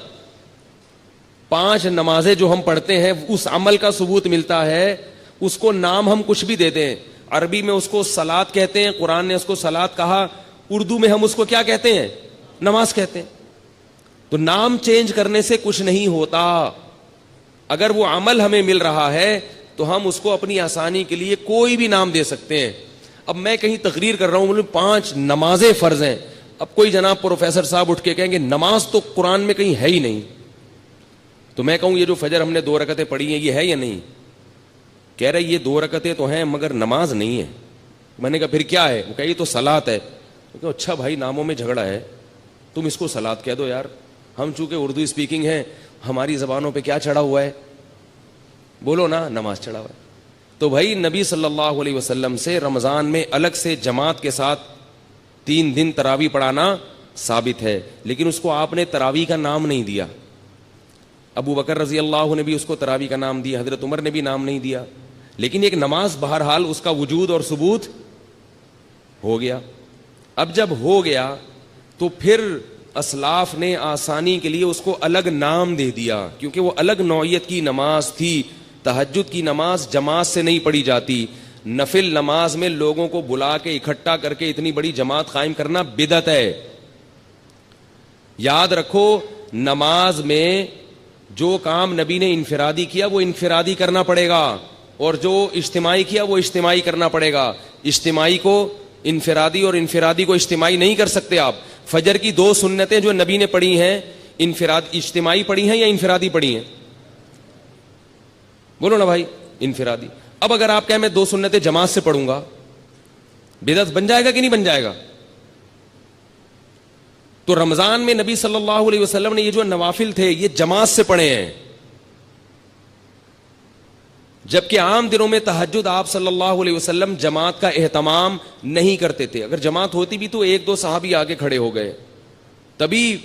5 نمازیں جو ہم پڑھتے ہیں اس عمل کا ثبوت ملتا ہے، اس کو نام ہم کچھ بھی دیتے ہیں۔ عربی میں اس کو صلاۃ کہتے ہیں، قرآن نے اس کو صلاۃ کہا، اردو میں ہم اس کو کیا کہتے ہیں؟ نماز کہتے ہیں۔ تو نام چینج کرنے سے کچھ نہیں ہوتا، اگر وہ عمل ہمیں مل رہا ہے تو ہم اس کو اپنی آسانی کے لیے کوئی بھی نام دے سکتے ہیں۔ اب میں کہیں تقریر کر رہا ہوں، 5 نمازیں فرض ہیں، اب کوئی جناب پروفیسر صاحب اٹھ کے کہیں گے نماز تو قرآن میں کہیں ہے ہی نہیں، تو میں کہوں یہ جو فجر ہم نے 2 رکعتیں پڑھی ہیں یہ ہے یا نہیں؟ کہہ رہے یہ 2 رکعتیں تو ہیں مگر نماز نہیں ہے۔ میں نے کہا پھر کیا ہے؟ وہ کہا یہ تو صلاۃ ہے۔ کہ اچھا بھائی، ناموں میں جھگڑا ہے، تم اس کو صلاۃ کہہ دو یار، ہم چونکہ اردو اسپیکنگ ہیں، ہماری زبانوں پہ کیا چڑھا ہوا ہے؟ بولو نا، نماز چڑھا ہوا ہے۔ تو بھائی نبی صلی اللہ علیہ وسلم سے رمضان میں الگ سے جماعت کے ساتھ 3 دن تراویح پڑھانا ثابت ہے، لیکن اس کو آپ نے تراویح کا نام نہیں دیا۔ ابو بکر رضی اللہ نے بھی اس کو تراویح کا نام دیا، حضرت عمر نے بھی نام نہیں دیا، لیکن ایک نماز بہرحال اس کا وجود اور ثبوت ہو گیا۔ اب جب ہو گیا تو پھر اسلاف نے آسانی کے لیے اس کو الگ نام دے دیا، کیونکہ وہ الگ نوعیت کی نماز تھی۔ تہجد کی نماز جماعت سے نہیں پڑھی جاتی، نفل نماز میں لوگوں کو بلا کے اکٹھا کر کے اتنی بڑی جماعت قائم کرنا بدعت ہے۔ یاد رکھو، نماز میں جو کام نبی نے انفرادی کیا وہ انفرادی کرنا پڑے گا، اور جو اجتماعی کیا وہ اجتماعی کرنا پڑے گا۔ اجتماعی کو انفرادی اور انفرادی کو اجتماعی نہیں کر سکتے آپ۔ فجر کی 2 سنتیں جو نبی نے پڑھی ہیں، اجتماعی پڑھی ہیں یا انفرادی پڑھی ہیں؟ بولو نا بھائی، انفرادی۔ اب اگر آپ کہیں میں 2 سنتیں جماعت سے پڑھوں گا، بدعت بن جائے گا کہ نہیں بن جائے گا؟ تو رمضان میں نبی صلی اللہ علیہ وسلم نے یہ جو نوافل تھے یہ جماعت سے پڑھے ہیں، جبکہ عام دنوں میں تہجد آپ صلی اللہ علیہ وسلم جماعت کا اہتمام نہیں کرتے تھے. اگر جماعت ہوتی بھی تو ایک دو صحابی آگے کھڑے ہو گئے. تبھی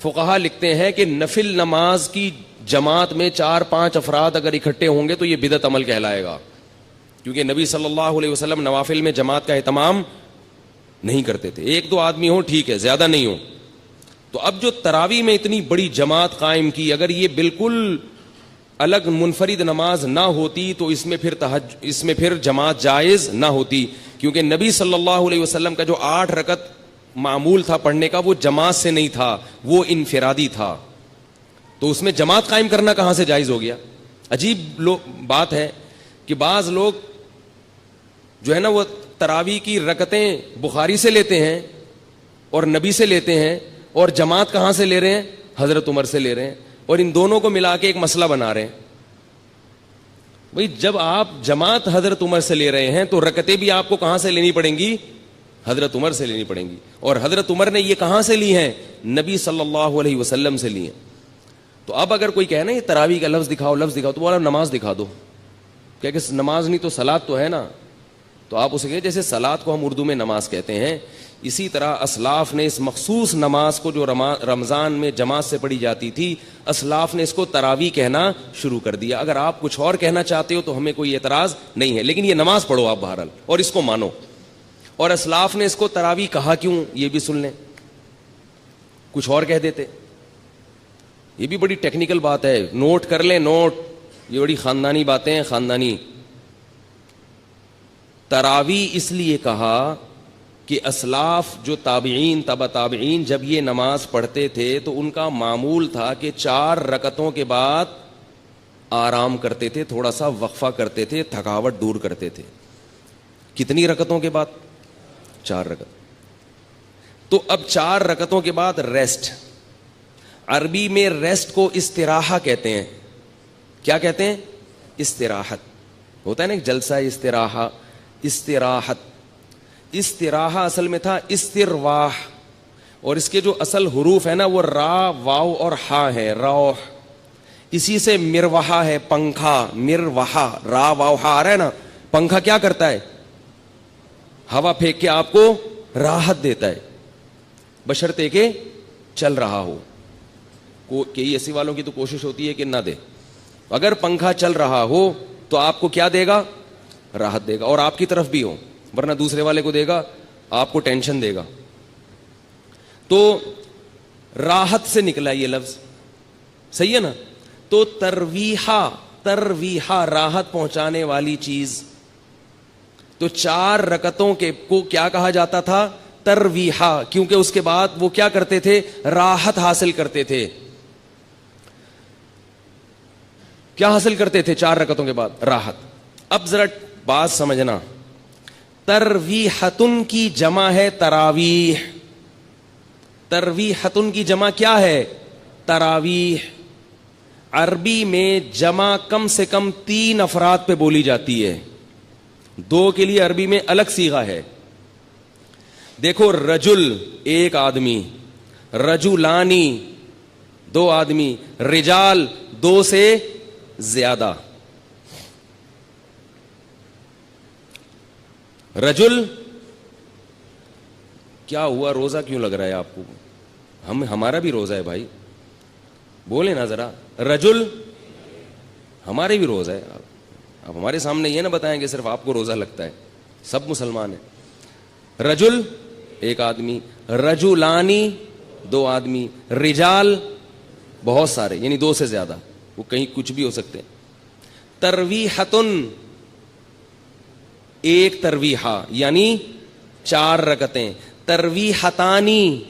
فقہا لکھتے ہیں کہ نفل نماز کی جماعت میں 4-5 افراد اگر اکٹھے ہوں گے تو یہ بدعت عمل کہلائے گا, کیونکہ نبی صلی اللہ علیہ وسلم نوافل میں جماعت کا اہتمام نہیں کرتے تھے. 1-2 آدمی ہوں ٹھیک ہے, زیادہ نہیں ہوں. تو اب جو تراویح میں اتنی بڑی جماعت قائم کی, اگر یہ بالکل الگ منفرد نماز نہ ہوتی تو اس میں پھر جماعت جائز نہ ہوتی, کیونکہ نبی صلی اللہ علیہ وسلم کا جو 8 رکعت معمول تھا پڑھنے کا وہ جماعت سے نہیں تھا, وہ انفرادی تھا. تو اس میں جماعت قائم کرنا کہاں سے جائز ہو گیا؟ عجیب بات ہے کہ بعض لوگ جو ہے نا وہ تراویح کی رکعتیں بخاری سے لیتے ہیں اور نبی سے لیتے ہیں, اور جماعت کہاں سے لے رہے ہیں؟ حضرت عمر سے لے رہے ہیں, اور ان دونوں کو ملا کے ایک مسئلہ بنا رہے ہیں. بھئی جب آپ جماعت حضرت عمر سے لے رہے ہیں تو رکعتیں بھی آپ کو کہاں سے لینی پڑیں گی؟ حضرت عمر سے لینی پڑیں گی. اور حضرت عمر نے یہ کہاں سے لی ہیں؟ نبی صلی اللہ علیہ وسلم سے لی ہیں. تو اب اگر کوئی کہے نا یہ تراویح کا لفظ دکھاؤ تو بولا نماز دکھا دو. کہ نماز نہیں تو صلاۃ تو ہے نا. تو آپ اسے کہیں جیسے صلاۃ کو ہم اردو میں نماز کہتے ہیں, اسی طرح اسلاف نے اس مخصوص نماز کو جو رمضان میں جماعت سے پڑھی جاتی تھی, اسلاف نے اس کو تراویح کہنا شروع کر دیا. اگر آپ کچھ اور کہنا چاہتے ہو تو ہمیں کوئی اعتراض نہیں ہے, لیکن یہ نماز پڑھو آپ بہرحال اور اس کو مانو. اور اسلاف نے اس کو تراویح کہا کیوں یہ بھی سن لیں, کچھ اور کہہ دیتے. یہ بھی بڑی ٹیکنیکل بات ہے, نوٹ کر لیں, نوٹ, یہ بڑی خاندانی باتیں ہیں, خاندانی. تراویح اس لیے کہا کہ اسلاف جو تابعین تبع تابعین جب یہ نماز پڑھتے تھے تو ان کا معمول تھا کہ 4 رکعتوں کے بعد آرام کرتے تھے, تھوڑا سا وقفہ کرتے تھے, تھکاوٹ دور کرتے تھے. کتنی رکعتوں کے بعد؟ 4 رکعت. تو اب 4 رکعتوں کے بعد ریسٹ. عربی میں ریسٹ کو استراحہ کہتے ہیں. کیا کہتے ہیں؟ استراحت. ہوتا ہے نا ایک جلسہ استراحہ, استراحت. استراحہ اصل میں تھا استرواح, اور اس کے جو اصل حروف ہے نا وہ را, واو اور ہا ہے, روح. اسی سے مروحہ ہے, پنکھا, مروحہ, را واو ہا آ رہا ہے نا. پنکھا کیا کرتا ہے؟ ہوا پھینک کے آپ کو راحت دیتا ہے, بشرطے کہ چل رہا ہو. کئی ایسی والوں کی تو کوشش ہوتی ہے کہ نہ دے. اگر پنکھا چل رہا ہو تو آپ کو کیا دے گا؟ راحت دے گا, اور آپ کی طرف بھی ہو, ورنہ دوسرے والے کو دے گا, آپ کو ٹینشن دے گا. تو راحت سے نکلا یہ لفظ, صحیح ہے نا. تو ترویحہ, ترویحہ راحت پہنچانے والی چیز. تو 4 رکعتوں کے کو کیا کہا جاتا تھا؟ ترویحہ, کیونکہ اس کے بعد وہ کیا کرتے تھے؟ راحت حاصل کرتے تھے. کیا حاصل کرتے تھے 4 رکعتوں کے بعد؟ راحت. اب ذرا بات سمجھنا, ترویحتن کی جمع ہے تراویح. ترویحتن کی جمع کیا ہے؟ تراویح. عربی میں جمع کم سے کم 3 افراد پہ بولی جاتی ہے. 2 کے لیے عربی میں الگ صیغہ ہے. دیکھو, رجل 1 آدمی, رجلانی 2 آدمی, رجال 2 سے زیادہ. رجل کیا ہوا, روزہ کیوں لگ رہا ہے آپ کو؟ ہمارا بھی روزہ ہے بھائی, بولے نا ذرا. رجل ہمارے بھی روزہ ہے. آپ ہمارے سامنے یہ نہ بتائیں کہ صرف آپ کو روزہ لگتا ہے, سب مسلمان ہیں. رجل 1 آدمی, رجلانی 2 آدمی, رجال بہت سارے یعنی 2 سے زیادہ, وہ کہیں کچھ بھی ہو سکتے ہیں. ترویحتن 1 ترویحہ یعنی 4 رکعتیں. ترویحتانی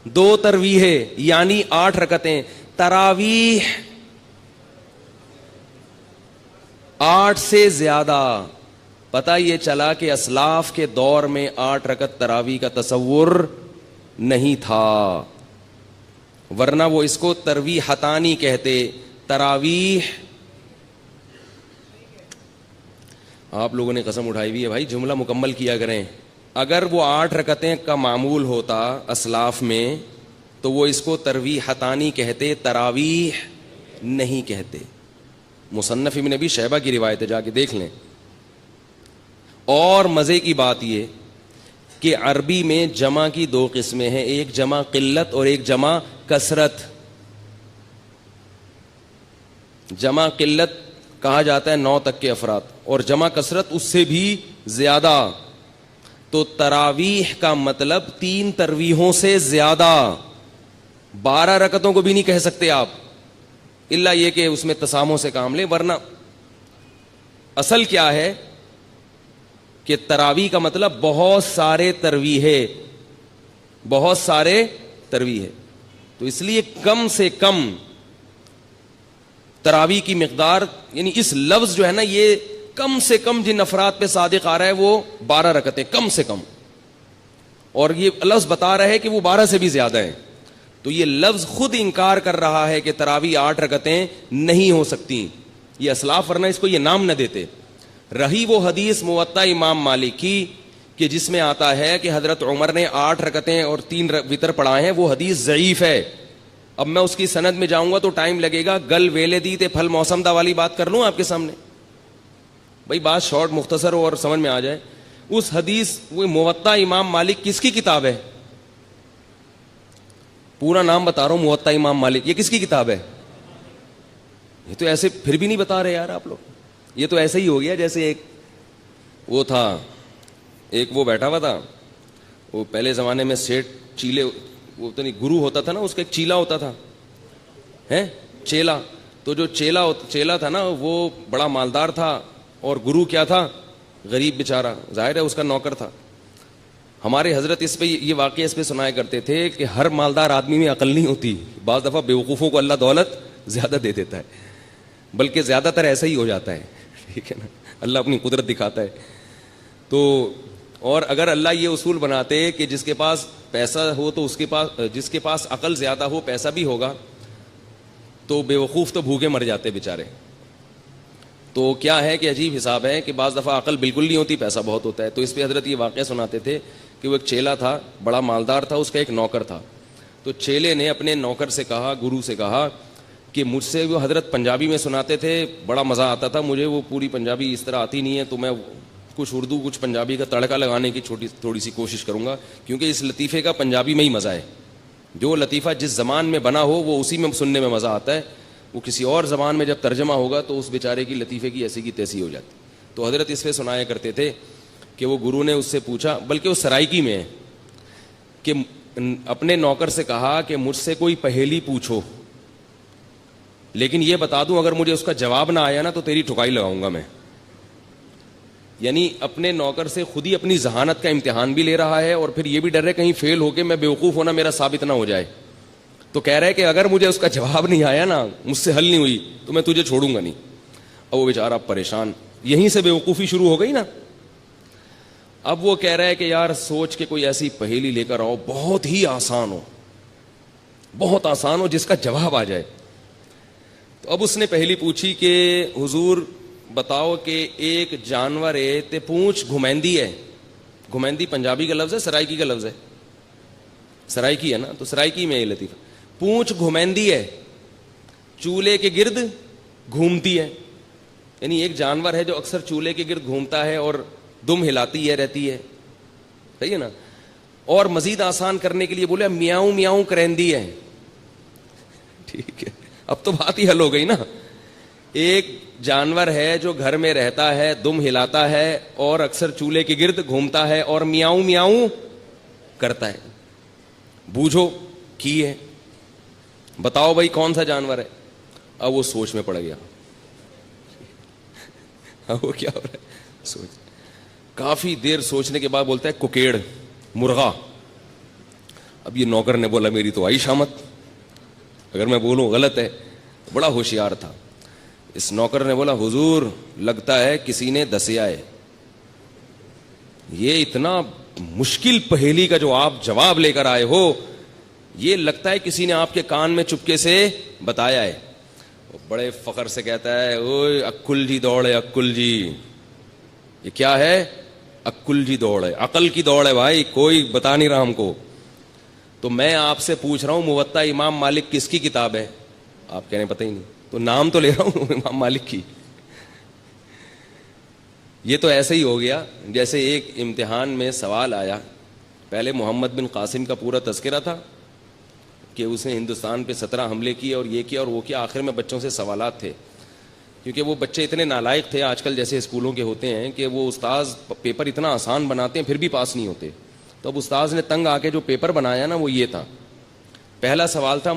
2 ترویحیں یعنی 8 رکعتیں. تراویح 8 سے زیادہ. پتہ یہ چلا کہ اسلاف کے دور میں 8 رکعت تراویح کا تصور نہیں تھا, ورنہ وہ اس کو ترویحتانی کہتے. تراویح آپ لوگوں نے قسم اٹھائی ہوئی ہے بھائی, جملہ مکمل کیا کریں. اگر وہ 8 رکعتیں کا معمول ہوتا اسلاف میں تو وہ اس کو ترویحتانی کہتے, تراویح نہیں کہتے. مصنف ابن ابی شیبہ کی روایت ہے، جا کے دیکھ لیں. اور مزے کی بات یہ کہ عربی میں جمع کی دو قسمیں ہیں، ایک جمع قلت اور ایک جمع کثرت. جمع قلت کہا جاتا ہے 9 تک کے افراد، اور جمع کثرت اس سے بھی زیادہ. تو تراویح کا مطلب 3 تراویحوں سے زیادہ. 12 رکعتوں کو بھی نہیں کہہ سکتے آپ، الا یہ کہ اس میں تساموں سے کام لیں، ورنہ اصل کیا ہے کہ تراویح کا مطلب بہت سارے تراویح، بہت سارے تراویح. تو اس لیے کم سے کم تراویح کی مقدار، یعنی اس لفظ جو ہے نا، یہ کم سے کم جن افراد پہ صادق آ رہا ہے وہ 12 رکعتیں کم سے کم، اور یہ لفظ بتا رہا ہے کہ وہ 12 سے بھی زیادہ ہیں. تو یہ لفظ خود انکار کر رہا ہے کہ تراویح 8 رکعتیں نہیں ہو سکتی. یہ اسلاف ورنہ اس کو یہ نام نہ دیتے. رہی وہ حدیث موطا امام مالک کی کہ جس میں آتا ہے کہ حضرت عمر نے 8 رکعتیں اور 3 وتر پڑھائے ہیں، وہ حدیث ضعیف ہے. اب میں اس کی سند میں جاؤں گا تو ٹائم لگے گا. گل ویلے دی تے پھل موسم دا والی بات کر لوں آپ کے سامنے، بھائی بات شارٹ مختصر ہو اور سمجھ میں آ جائے. اس حدیث وہ موطا امام مالک کس کی کتاب ہے؟ پورا نام بتا رہا ہوں، موطا امام مالک. یہ کس کی کتاب ہے؟ یہ تو ایسے پھر بھی نہیں بتا رہے یار آپ لوگ. یہ تو ایسے ہی ہو گیا جیسے ایک وہ تھا، ایک وہ بیٹھا ہوا تھا، وہ پہلے زمانے میں سیٹ چیلے، وہ تو نہیں گرو ہوتا تھا نا، اس کا ایک چیلا ہوتا تھا، ہے چیلا. تو جو چیلا تھا نا وہ بڑا مالدار تھا، اور گرو کیا تھا؟ غریب بیچارہ، ظاہر ہے اس کا نوکر تھا. ہمارے حضرت اس پہ یہ واقعہ اس پہ سنایا کرتے تھے کہ ہر مالدار آدمی میں عقل نہیں ہوتی، بعض دفعہ بیوقوفوں کو اللہ دولت زیادہ دے دیتا ہے، بلکہ زیادہ تر ایسا ہی ہو جاتا ہے. ٹھیک ہے نا، اللہ اپنی قدرت دکھاتا ہے. تو اور اگر اللہ یہ اصول بناتے کہ جس کے پاس پیسہ ہو تو اس کے پاس، جس کے پاس عقل زیادہ ہو پیسہ بھی ہوگا، تو بیوقوف تو بھوکے مر جاتے بیچارے. تو کیا ہے کہ عجیب حساب ہے کہ بعض دفعہ عقل بالکل نہیں ہوتی، پیسہ بہت ہوتا ہے. تو اس پہ حضرت یہ واقعہ سناتے تھے کہ وہ ایک چیلا تھا، بڑا مالدار تھا، اس کا ایک نوکر تھا. تو چیلے نے اپنے نوکر سے کہا، گرو سے کہا کہ مجھ سے، وہ حضرت پنجابی میں سناتے تھے، بڑا مزہ آتا تھا مجھے، وہ پوری پنجابی اس طرح آتی نہیں ہے، تو میں کچھ اردو کچھ پنجابی کا تڑکا لگانے کی تھوڑی سی کوشش کروں گا، کیونکہ اس لطیفے کا پنجابی میں ہی مزہ ہے. جو لطیفہ جس زبان میں بنا ہو وہ اسی میں سننے میں مزہ آتا ہے، وہ کسی اور زبان میں جب ترجمہ ہوگا تو اس بیچارے کی لطیفے کی ایسی کی تیسی ہو جاتی. تو حضرت اس پہ سنایا کرتے تھے کہ وہ گرو نے اس سے پوچھا، بلکہ وہ سرائکی میں ہے، کہ اپنے نوکر سے کہا کہ مجھ سے کوئی پہیلی پوچھو، لیکن یہ بتا دوں اگر مجھے اس کا جواب نہ آیا نا تو تیری ٹھکائی لگاؤں گا میں. یعنی اپنے نوکر سے خود ہی اپنی ذہانت کا امتحان بھی لے رہا ہے، اور پھر یہ بھی ڈر ہے کہیں فیل ہو کے میں بیوقوف ہونا میرا ثابت نہ ہو جائے. تو کہہ رہا ہے کہ اگر مجھے اس کا جواب نہیں آیا نا، مجھ سے حل نہیں ہوئی، تو میں تجھے چھوڑوں گا نہیں. اب وہ بیچارہ پریشان، یہیں سے بیوقوفی شروع ہو گئی نا. اب وہ کہہ رہا ہے کہ یار سوچ کے کوئی ایسی پہیلی لے کر آؤ، بہت ہی آسان ہو، بہت آسان ہو، جس کا جواب آ جائے. تو اب اس نے پہلی پوچھی کہ حضور بتاؤ کہ ایک جانور ہے تے پونچھ گھمیندی ہے. گھمیندی پنجابی کا لفظ ہے، سرائکی کا لفظ ہے، سرائکی ہے نا، تو سرائکی میں یہ لطیفہ. پونچھ گھمیندی ہے، چولہے کے گرد گھومتی ہے. یعنی ایک جانور ہے جو اکثر چولہے کے گرد گھومتا ہے اور دم ہلاتی ہے رہتی ہے، صحیح ہے نا. اور مزید آسان کرنے کے لیے بولے میاؤں میاؤں کرندی ہے. ٹھیک ہے، اب تو بات ہی حل ہو گئی نا. ایک جانور ہے جو گھر میں رہتا ہے، دم ہلاتا ہے اور اکثر چولہے کے گرد گھومتا ہے اور میاؤں میاؤں کرتا ہے. بوجھو کی ہے، بتاؤ بھائی کون سا جانور ہے. اب وہ سوچ میں پڑ گیا. اب وہ کیا ہو رہا ہے، سوچ. کافی دیر سوچنے کے بعد بولتا ہے ککیڑ، مرغا. اب یہ نوکر نے بولا میری تو آئی شامت، اگر میں بولوں غلط ہے. بڑا ہوشیار تھا. اس نوکر نے بولا حضور لگتا ہے کسی نے دسیا ہے، یہ اتنا مشکل پہیلی کا جو آپ جواب لے کر آئے ہو، یہ لگتا ہے کسی نے آپ کے کان میں چپکے سے بتایا ہے. بڑے فخر سے کہتا ہے اوئے عقل جی دوڑ ہے، عقل جی. یہ کیا ہے؟ عقل جی دوڑ ہے، عقل کی دوڑ ہے بھائی، کوئی بتا نہیں رہا ہم کو. تو میں آپ سے پوچھ رہا ہوں موطا امام مالک کس کی کتاب ہے؟ آپ کہہ رہے ہیں پتہ ہی نہیں. تو نام تو لے رہا ہوں امام مالک کی. یہ تو ایسے ہی ہو گیا جیسے ایک امتحان میں سوال آیا. پہلے محمد بن قاسم کا پورا تذکرہ تھا کہ اس نے ہندوستان پہ 17 حملے کیے اور یہ کیا اور وہ کیا. آخر میں بچوں سے سوالات تھے, کیونکہ وہ بچے اتنے نالائق تھے, آج کل جیسے اسکولوں کے ہوتے ہیں کہ وہ استاذ پیپر اتنا آسان بناتے ہیں پھر بھی پاس نہیں ہوتے. تو اب استاذ نے تنگ آ کے جو پیپر بنایا نا وہ یہ تھا. پہلا سوال تھا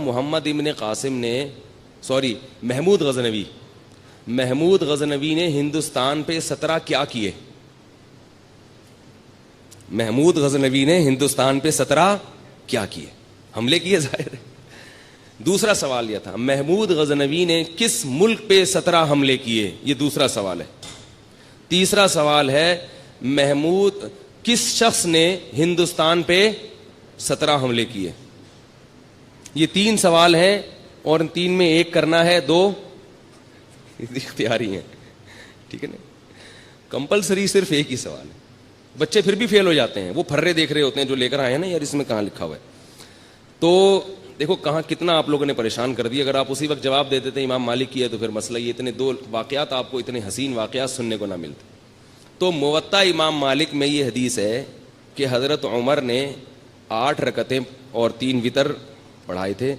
محمود غزنوی نے ہندوستان پہ 17 کیا کیے. محمود غزنوی نے ہندوستان پہ 17 کیا کیے, حملے کیے ظاہر ہے. دوسرا سوال یہ تھا محمود غزنوی نے کس ملک پہ 17 حملے کیے, یہ دوسرا سوال ہے. تیسرا سوال ہے کس شخص نے ہندوستان پہ 17 حملے کیے. یہ 3 سوال ہیں اور 3 میں ایک کرنا ہے, 2 اختیاری ہیں, ٹھیک ہے نا. کمپلسری صرف ایک ہی سوال ہے. بچے پھر بھی فیل ہو جاتے ہیں, وہ پھرے دیکھ رہے ہوتے ہیں جو لے کر آئے ہیں نا, یار اس میں کہاں لکھا ہوا ہے. تو دیکھو کہاں کتنا آپ لوگوں نے پریشان کر دیا. اگر آپ اسی وقت جواب دے دیتے امام مالک کی ہے تو پھر مسئلہ یہ اتنے 2 واقعات آپ کو اتنے حسین واقعات سننے کو نہ ملتے. تو موطا امام مالک میں یہ حدیث ہے کہ حضرت عمر نے 8 رکعتیں اور 3 وتر پڑھائے تھے.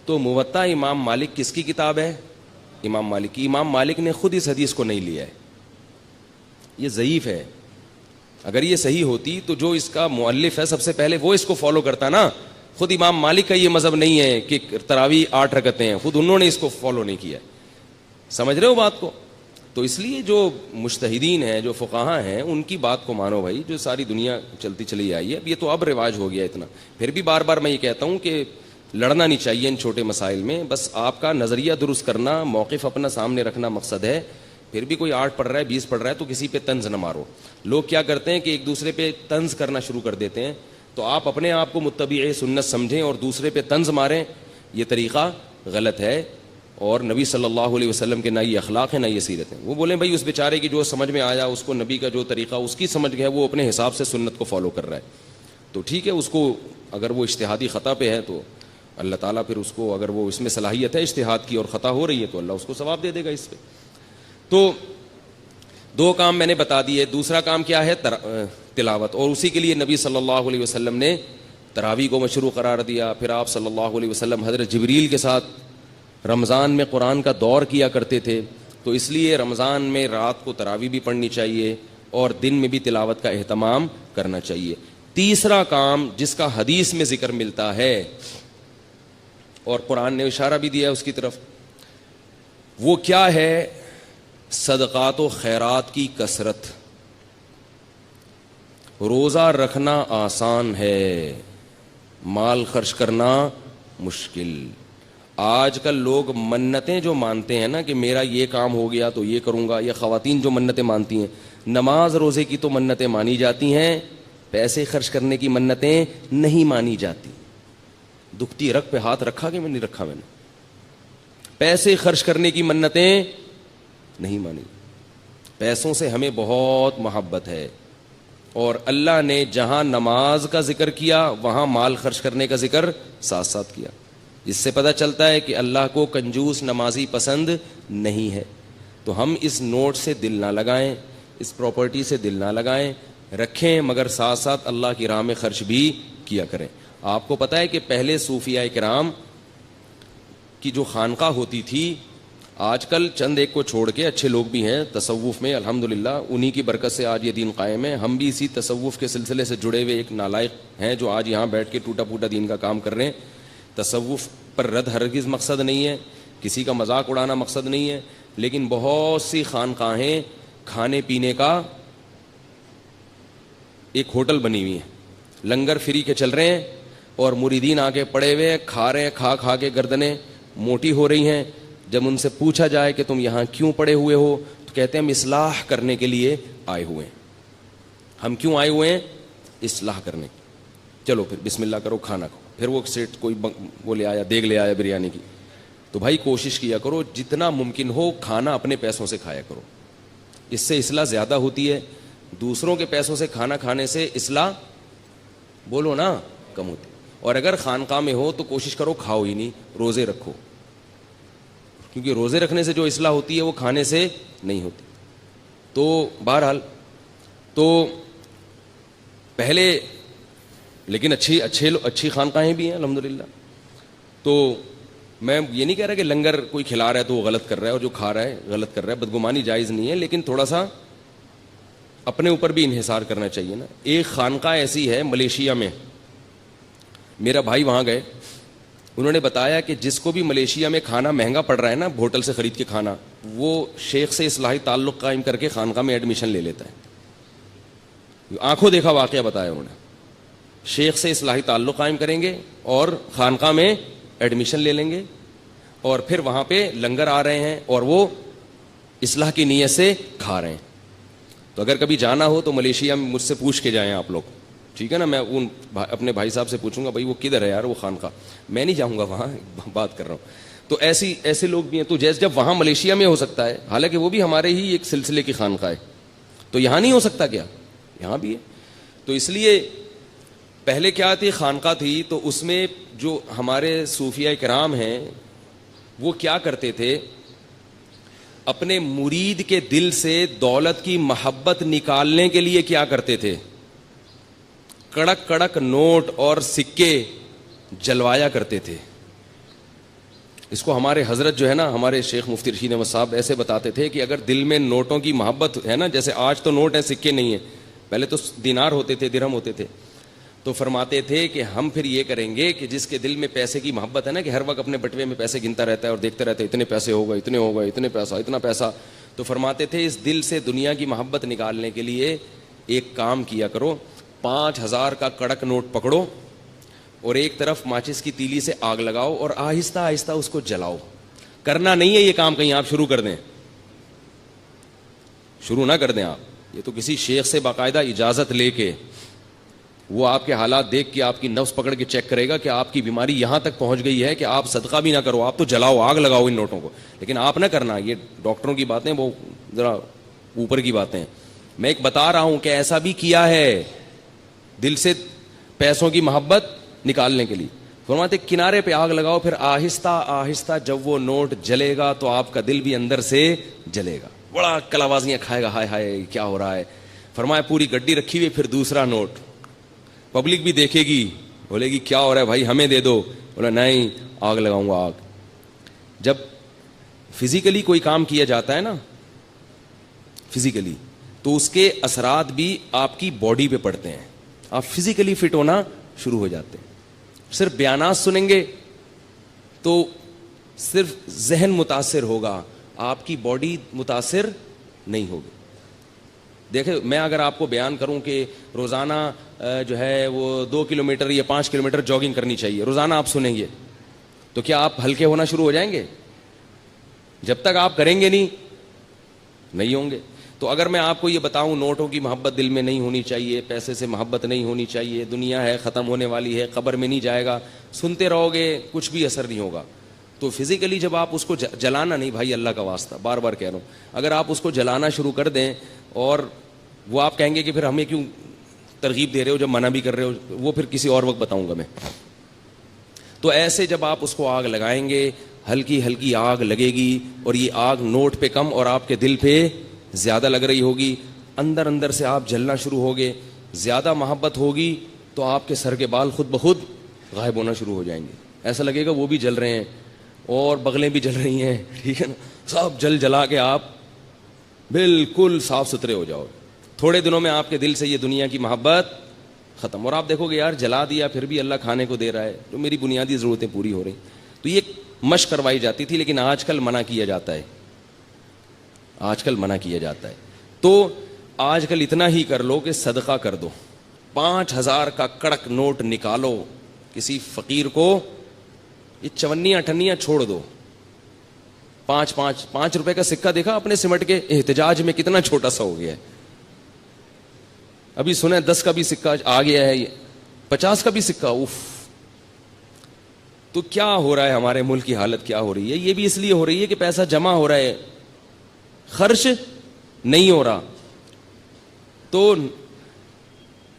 تو موطا امام مالک کس کی کتاب ہے؟ امام مالک کی. امام مالک نے خود اس حدیث کو نہیں لیا ہے, یہ ضعیف ہے. اگر یہ صحیح ہوتی تو جو اس کا مؤلف ہے سب سے پہلے وہ اس کو فالو کرتا نا. خود امام مالک کا یہ مذہب نہیں ہے کہ تراویح 8 رکعتیں ہیں, خود انہوں نے اس کو فالو نہیں کیا. سمجھ رہے ہو بات کو؟ تو اس لیے جو مجتہدین ہیں, جو فقہاء ہیں, ان کی بات کو مانو بھائی. جو ساری دنیا چلتی چلی آئی ہے, اب یہ تو اب رواج ہو گیا اتنا. پھر بھی بار بار میں یہ کہتا ہوں کہ لڑنا نہیں چاہیے ان چھوٹے مسائل میں. بس آپ کا نظریہ درست کرنا, موقف اپنا سامنے رکھنا مقصد ہے. پھر بھی کوئی 8 پڑھ رہا ہے 20 پڑھ رہا ہے تو کسی پہ طنز نہ مارو. لوگ کیا کرتے ہیں کہ ایک دوسرے پہ طنز کرنا شروع کر دیتے ہیں. تو آپ اپنے آپ کو متبع سنت سمجھیں اور دوسرے پہ طنز ماریں, یہ طریقہ غلط ہے. اور نبی صلی اللہ علیہ وسلم کے نہ یہ اخلاق ہے نہ یہ سیرت ہے. وہ بولیں بھائی اس بیچارے کی جو سمجھ میں آیا, اس کو نبی کا جو طریقہ اس کی سمجھ گیا, وہ اپنے حساب سے سنت کو فالو کر رہا ہے تو ٹھیک ہے. اس کو اگر وہ اجتہادی خطا پہ ہے تو اللہ تعالیٰ پھر اس کو, اگر وہ اس میں صلاحیت ہے اجتہاد کی اور خطا ہو رہی ہے تو اللہ اس کو ثواب دے دے گا اس پہ. تو 2 کام میں نے بتا دیے. دوسرا کام کیا ہے؟ تلاوت. اور اسی کے لیے نبی صلی اللہ علیہ وسلم نے تراویح کو مشروع قرار دیا. پھر آپ صلی اللہ علیہ وسلم حضرت جبریل کے ساتھ رمضان میں قرآن کا دور کیا کرتے تھے. تو اس لیے رمضان میں رات کو تراویح بھی پڑھنی چاہیے اور دن میں بھی تلاوت کا اہتمام کرنا چاہیے. تیسرا کام جس کا حدیث میں ذکر ملتا ہے اور قرآن نے اشارہ بھی دیا اس کی طرف, وہ کیا ہے؟ صدقات و خیرات کی کثرت. روزہ رکھنا آسان ہے, مال خرچ کرنا مشکل. آج کل لوگ منتیں جو مانتے ہیں نا کہ میرا یہ کام ہو گیا تو یہ کروں گا, یا خواتین جو منتیں مانتی ہیں, نماز روزے کی تو منتیں مانی جاتی ہیں, پیسے خرچ کرنے کی منتیں نہیں مانی جاتی. دکھتی رگ پہ ہاتھ رکھا کہ میں نہیں رکھا, میں نے پیسے خرچ کرنے کی منتیں نہیں مانی. پیسوں سے ہمیں بہت محبت ہے اور اللہ نے جہاں نماز کا ذکر کیا وہاں مال خرچ کرنے کا ذکر ساتھ ساتھ کیا. اس سے پتہ چلتا ہے کہ اللہ کو کنجوس نمازی پسند نہیں ہے. تو ہم اس نوٹ سے دل نہ لگائیں, اس پراپرٹی سے دل نہ لگائیں, رکھیں مگر ساتھ ساتھ اللہ کی راہ میں خرچ بھی کیا کریں. آپ کو پتہ ہے کہ پہلے صوفیاء کرام کی جو خانقاہ ہوتی تھی, آج کل چند ایک کو چھوڑ کے اچھے لوگ بھی ہیں تصوف میں الحمدللہ, انہی کی برکت سے آج یہ دین قائم ہے. ہم بھی اسی تصوف کے سلسلے سے جڑے ہوئے ایک نالائق ہیں جو آج یہاں بیٹھ کے ٹوٹا پھوٹا دین کا کام کر رہے ہیں. تصوف پر رد ہرگز مقصد نہیں ہے, کسی کا مذاق اڑانا مقصد نہیں ہے, لیکن بہت سی خانقاہیں کھانے پینے کا ایک ہوٹل بنی ہوئی ہیں, لنگر فری کے چل رہے ہیں اور مریدین آگے پڑے ہوئے کھا رہے ہیں, کھا کے گردنیں موٹی ہو رہی ہیں. جب ان سے پوچھا جائے کہ تم یہاں کیوں پڑے ہوئے ہو تو کہتے ہیں ہم اصلاح کرنے کے لیے آئے ہوئے ہیں. ہم کیوں آئے ہوئے ہیں؟ اصلاح کرنے. چلو پھر بسم اللہ کرو, کھانا کھاؤ. پھر وہ سیٹ کوئی وہ لے آیا, دیگ لے آیا بریانی کی. تو بھائی کوشش کیا کرو جتنا ممکن ہو کھانا اپنے پیسوں سے کھایا کرو, اس سے اصلاح زیادہ ہوتی ہے. دوسروں کے پیسوں سے کھانا کھانے سے اصلاح بولو نا کم ہوتی. اور اگر خانقاہ میں ہو تو کوشش کرو کھاؤ ہی نہیں, روزے رکھو. کیونکہ روزے رکھنے سے جو اصلاح ہوتی ہے وہ کھانے سے نہیں ہوتی. تو بہرحال تو پہلے لیکن اچھی خانقاہیں بھی ہیں الحمدللہ. تو میں یہ نہیں کہہ رہا کہ لنگر کوئی کھلا رہا ہے تو وہ غلط کر رہا ہے اور جو کھا رہا ہے غلط کر رہا ہے, بدگمانی جائز نہیں ہے, لیکن تھوڑا سا اپنے اوپر بھی انحصار کرنا چاہیے نا. ایک خانقاہ ایسی ہے ملیشیا میں, میرا بھائی وہاں گئے, انہوں نے بتایا کہ جس کو بھی ملیشیا میں کھانا مہنگا پڑ رہا ہے نا, ہوٹل سے خرید کے کھانا, وہ شیخ سے اصلاحی تعلق قائم کر کے خانقاہ میں ایڈمیشن لے لیتا ہے. آنکھوں دیکھا واقعہ بتایا انہوں نے. شیخ سے اصلاحی تعلق قائم کریں گے اور خانقاہ میں ایڈمیشن لے لیں گے, اور پھر وہاں پہ لنگر آ رہے ہیں اور وہ اصلاح کی نیت سے کھا رہے ہیں. تو اگر کبھی جانا ہو تو ملیشیا میں مجھ سے پوچھ کے جائیں آپ لوگ, ٹھیک ہے نا. میں اپنے بھائی صاحب سے پوچھوں گا بھائی وہ کدھر ہے یار وہ خانقاہ, میں نہیں جاؤں گا وہاں, بات کر رہا ہوں. تو ایسے لوگ بھی ہیں. تو جیسے جب وہاں ملیشیا میں ہو سکتا ہے, حالانکہ وہ بھی ہمارے ہی ایک سلسلے کی خانقاہ ہے, تو یہاں نہیں ہو سکتا کیا؟ یہاں بھی ہے. تو اس لیے پہلے کیا تھی, خانقاہ تھی, تو اس میں جو ہمارے صوفیہ کرام ہیں وہ کیا کرتے تھے, اپنے مرید کے دل سے دولت کی محبت نکالنے کے لیے کیا کرتے تھے, کڑک کڑک نوٹ اور سکے جلوایا کرتے تھے. اس کو ہمارے حضرت جو ہے نا, ہمارے شیخ مفتی رشید احمد صاحب ایسے بتاتے تھے کہ اگر دل میں نوٹوں کی محبت ہے نا, جیسے آج تو نوٹ ہیں سکے نہیں ہیں, پہلے تو دینار ہوتے تھے, درہم ہوتے تھے, تو فرماتے تھے کہ ہم پھر یہ کریں گے کہ جس کے دل میں پیسے کی محبت ہے نا, کہ ہر وقت اپنے بٹوے میں پیسے گنتا رہتا ہے اور دیکھتا رہتا ہے اتنے پیسے ہو گئے, اتنے ہو گئے, اتنے پیسہ, اتنا پیسہ, تو فرماتے تھے اس دل سے دنیا کی محبت نکالنے کے لیے ایک کام کیا کرو, 5,000 کا کڑک نوٹ پکڑو اور ایک طرف ماچس کی تیلی سے آگ لگاؤ اور آہستہ آہستہ اس کو جلاؤ. کرنا نہیں ہے یہ کام کہیں آپ شروع کر دیں, شروع نہ کر دیں آپ, یہ تو کسی شیخ سے باقاعدہ اجازت لے کے, وہ آپ کے حالات دیکھ کے آپ کی نفس پکڑ کے چیک کرے گا کہ آپ کی بیماری یہاں تک پہنچ گئی ہے کہ آپ صدقہ بھی نہ کرو, آپ تو جلاؤ, آگ لگاؤ ان نوٹوں کو, لیکن آپ نہ کرنا. یہ ڈاکٹروں کی باتیں وہ ذرا اوپر کی باتیں. میں ایک بتا رہا ہوں کہ ایسا بھی کیا ہے دل سے پیسوں کی محبت نکالنے کے لیے. فرماتے کنارے پہ آگ لگاؤ, پھر آہستہ آہستہ جب وہ نوٹ جلے گا تو آپ کا دل بھی اندر سے جلے گا, بڑا کلاوازیاں کھائے گا, ہائے ہائے کیا ہو رہا ہے. فرمایا پوری گڈی رکھی ہوئی, پھر دوسرا نوٹ, پبلک بھی دیکھے گی, بولے گی کیا ہو رہا ہے بھائی ہمیں دے دو, بولا نہیں آگ لگاؤں گا آگ. جب فزیکلی کوئی کام کیا جاتا ہے نا, فزیکلی, تو اس کے اثرات بھی آپ کی باڈی پہ پڑتے ہیں, آپ فزیکلی فٹ ہونا شروع ہو جاتے ہیں. صرف بیانات سنیں گے تو صرف ذہن متاثر ہوگا, آپ کی باڈی متاثر نہیں ہوگی. دیکھیں میں اگر آپ کو بیان کروں کہ روزانہ جو ہے وہ 2 کلومیٹر یا 5 کلومیٹر جاگنگ کرنی چاہیے, روزانہ آپ سنیں گے تو کیا آپ ہلکے ہونا شروع ہو جائیں گے؟ جب تک آپ کریں گے نہیں ہوں گے. تو اگر میں آپ کو یہ بتاؤں نوٹوں کی محبت دل میں نہیں ہونی چاہیے, پیسے سے محبت نہیں ہونی چاہیے, دنیا ہے ختم ہونے والی ہے, قبر میں نہیں جائے گا, سنتے رہو گے کچھ بھی اثر نہیں ہوگا. تو فزیکلی جب آپ اس کو جلانا نہیں, بھائی اللہ کا واسطہ بار بار کہہ رہا ہوں, اگر آپ اس کو جلانا شروع کر دیں, اور وہ آپ کہیں گے کہ پھر ہمیں کیوں ترغیب دے رہے ہو جب منع بھی کر رہے ہو, وہ پھر کسی اور وقت بتاؤں گا میں. تو ایسے جب آپ اس کو آگ لگائیں گے, ہلکی ہلکی آگ لگے گی, اور یہ آگ نوٹ پہ کم اور آپ کے دل پہ زیادہ لگ رہی ہوگی, اندر اندر سے آپ جلنا شروع ہوگے. زیادہ محبت ہوگی تو آپ کے سر کے بال خود بخود غائب ہونا شروع ہو جائیں گے, ایسا لگے گا وہ بھی جل رہے ہیں اور بغلیں بھی جل رہی ہیں, ٹھیک ہے نا, سب جلا کے آپ بالکل صاف ستھرے ہو جاؤ. تھوڑے دنوں میں آپ کے دل سے یہ دنیا کی محبت ختم, اور آپ دیکھو گے یار جلا دیا پھر بھی اللہ کھانے کو دے رہا ہے, جو میری بنیادی ضرورتیں پوری ہو رہی. تو یہ مشق کروائی جاتی تھی, لیکن آج کل منع کیا جاتا ہے, آج کل منع کیا جاتا ہے. تو آج کل اتنا ہی کر لو کہ صدقہ کر دو, 5,000 کا کڑک نوٹ نکالو, کسی فقیر کو یہ چونیاں اٹھنیاں چھوڑ دو. 5 روپے کا سکہ دیکھا اپنے سمٹ کے احتجاج میں کتنا چھوٹا سا ہو گیا ہے. ابھی سنے 10 کا بھی سکہ آ گیا ہے, 50 کا بھی سکہ, اوف. تو کیا ہو رہا ہے, ہمارے ملک کی حالت کیا ہو رہی ہے؟ یہ بھی اس لیے ہو رہی ہے کہ پیسہ جمع ہو رہا ہے, خرچ نہیں ہو رہا. تو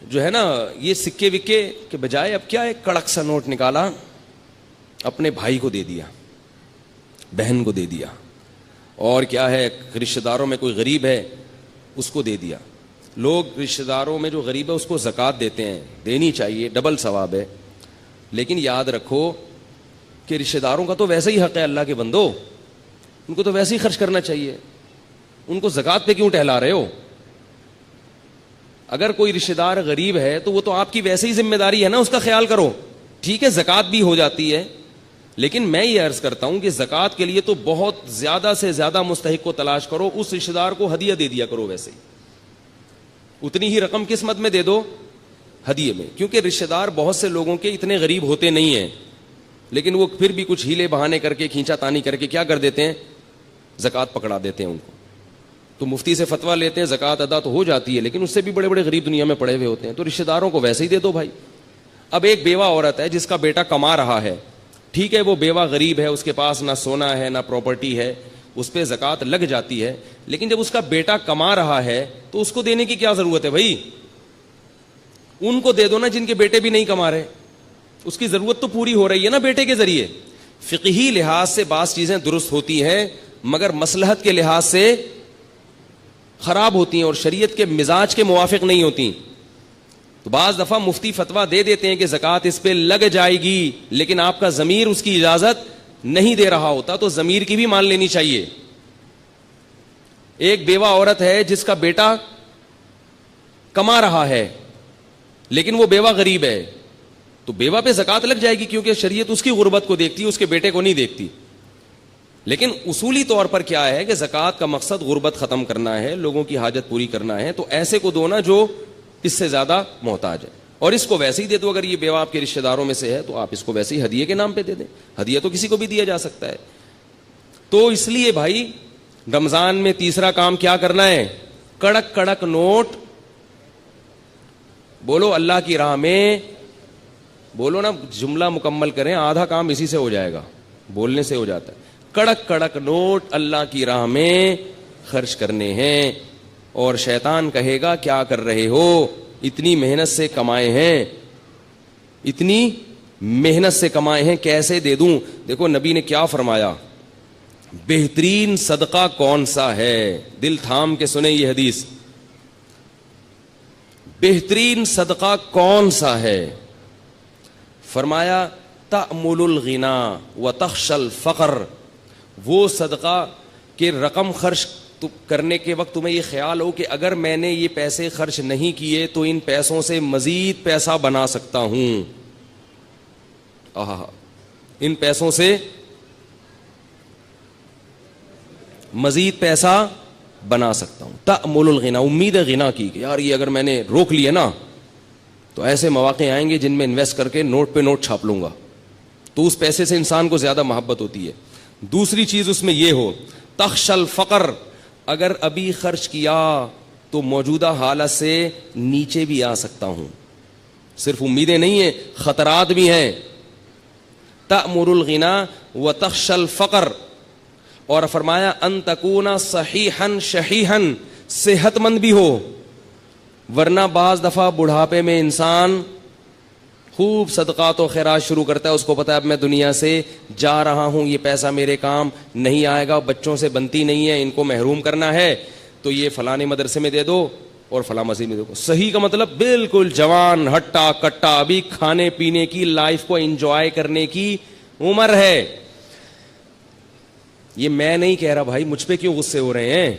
جو ہے نا یہ سکے وکے کے بجائے اب کیا ہے, کڑک سا نوٹ نکالا, اپنے بھائی کو دے دیا, بہن کو دے دیا. اور کیا ہے, رشتہ داروں میں کوئی غریب ہے اس کو دے دیا. لوگ رشتہ داروں میں جو غریب ہے اس کو زکوٰۃ دیتے ہیں, دینی چاہیے, ڈبل ثواب ہے. لیکن یاد رکھو کہ رشتہ داروں کا تو ویسے ہی حق ہے, اللہ کے بندو, ان کو تو ویسے ہی خرچ کرنا چاہیے, ان کو زکوٰۃ پہ کیوں ٹہلا رہے ہو؟ اگر کوئی رشتہ دار غریب ہے تو وہ تو آپ کی ویسے ہی ذمہ داری ہے نا, اس کا خیال کرو. ٹھیک ہے زکوٰۃ بھی ہو جاتی ہے, لیکن میں یہ عرض کرتا ہوں کہ زکوٰۃ کے لیے تو بہت زیادہ سے زیادہ مستحق کو تلاش کرو, اس رشتہ دار کو ہدیہ دے دیا کرو, ویسے ہی اتنی ہی رقم قسمت میں دے دو ہدیے میں. کیونکہ رشتہ دار بہت سے لوگوں کے اتنے غریب ہوتے نہیں ہیں, لیکن وہ پھر بھی کچھ ہیلے بہانے کر کے, کھینچا تانی کر کے کیا کر دیتے ہیں, زکوٰۃ پکڑا دیتے ہیں ان کو. تو مفتی سے فتویٰ لیتے ہیں, زکوٰۃ ادا تو ہو جاتی ہے, لیکن اس سے بھی بڑے بڑے غریب دنیا میں پڑے ہوئے ہوتے ہیں, تو رشتہ داروں کو ویسے ہی دے دو بھائی. اب ایک بیوہ عورت ہے جس کا بیٹا کما رہا ہے, ٹھیک ہے وہ بیوہ غریب ہے, اس کے پاس نہ سونا ہے نہ پراپرٹی ہے, اس پہ زکوٰۃ لگ جاتی ہے. لیکن جب اس کا بیٹا کما رہا ہے تو اس کو دینے کی کیا ضرورت ہے بھائی؟ ان کو دے دو نا جن کے بیٹے بھی نہیں کما رہے, اس کی ضرورت تو پوری ہو رہی ہے نا بیٹے کے ذریعے. فقہی لحاظ سے بعض چیزیں درست ہوتی ہیں مگر مصلحت کے لحاظ سے خراب ہوتی ہیں اور شریعت کے مزاج کے موافق نہیں ہوتی. تو بعض دفعہ مفتی فتویٰ دے دیتے ہیں کہ زکوٰۃ اس پہ لگ جائے گی, لیکن آپ کا ضمیر اس کی اجازت نہیں دے رہا ہوتا, تو ضمیر کی بھی مان لینی چاہیے. ایک بیوہ عورت ہے جس کا بیٹا کما رہا ہے لیکن وہ بیوہ غریب ہے, تو بیوہ پہ زکوٰۃ لگ جائے گی کیونکہ شریعت اس کی غربت کو دیکھتی ہے, اس کے بیٹے کو نہیں دیکھتی. لیکن اصولی طور پر کیا ہے کہ زکوٰۃ کا مقصد غربت ختم کرنا ہے, لوگوں کی حاجت پوری کرنا ہے, تو ایسے کو دو نا جو اس سے زیادہ محتاج ہے. اور اس کو ویسے ہی دے دو, اگر یہ بیوہ آپ کے رشتہ داروں میں سے ہے تو آپ اس کو ویسے ہی ہدیے کے نام پہ دے دیں. ہدیہ تو کسی کو بھی دیا جا سکتا ہے. تو اس لیے بھائی رمضان میں تیسرا کام کیا کرنا ہے, کڑک کڑک نوٹ بولو اللہ کی راہ میں, بولو نا, جملہ مکمل کریں, آدھا کام اسی سے ہو جائے گا, بولنے سے ہو جاتا ہے. کڑک کڑک نوٹ اللہ کی راہ میں خرچ کرنے ہیں. اور شیطان کہے گا کیا کر رہے ہو, اتنی محنت سے کمائے ہیں, اتنی محنت سے کمائے ہیں, کیسے دے دوں؟ دیکھو نبی نے کیا فرمایا, بہترین صدقہ کون سا ہے؟ دل تھام کے سنیں یہ حدیث, بہترین صدقہ کون سا ہے؟ فرمایا تأمل الغنا وتخشى الفقر, وہ صدقہ کہ رقم خرچ کرنے کے وقت تمہیں یہ خیال ہو کہ اگر میں نے یہ پیسے خرچ نہیں کیے تو ان پیسوں سے مزید پیسہ بنا سکتا ہوں, ان پیسوں سے مزید پیسہ بنا سکتا ہوں. تأمل الغنا, امید غنا کی کہ یار یہ اگر میں نے روک لیا نا تو ایسے مواقع آئیں گے جن میں انویسٹ کر کے نوٹ پہ نوٹ چھاپ لوں گا, تو اس پیسے سے انسان کو زیادہ محبت ہوتی ہے. دوسری چیز اس میں یہ ہو, تخشى الفقر, اگر ابھی خرچ کیا تو موجودہ حالت سے نیچے بھی آ سکتا ہوں. صرف امیدیں نہیں ہیں, خطرات بھی ہیں. تأمر الغنا وتخشى الفقر, اور فرمایا ان تکون صحیحا شحیحا, صحت مند بھی ہو, ورنہ بعض دفعہ بڑھاپے میں انسان خوب صدقات و خیرات شروع کرتا ہے, اس کو پتا ہے اب میں دنیا سے جا رہا ہوں, یہ پیسہ میرے کام نہیں آئے گا, بچوں سے بنتی نہیں ہے, ان کو محروم کرنا ہے, تو یہ فلانے مدرسے میں دے دو اور فلاں مسجد میں دے دو. صحیح کا مطلب بالکل جوان ہٹا کٹا, ابھی کھانے پینے کی, لائف کو انجوائے کرنے کی عمر ہے. یہ میں نہیں کہہ رہا بھائی, مجھ پہ کیوں غصے ہو رہے ہیں,